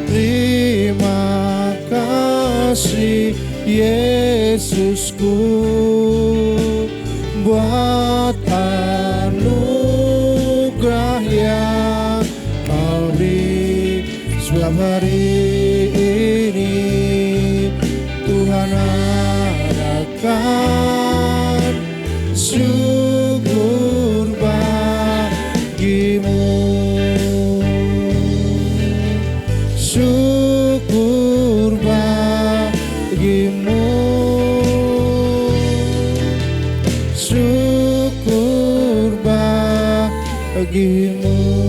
Terima kasih Yesusku buat anugerah yang kau beri. Sebab hari ini Tuhan adakan syukur bagimu. Syukur bagimu, syukur bagimu.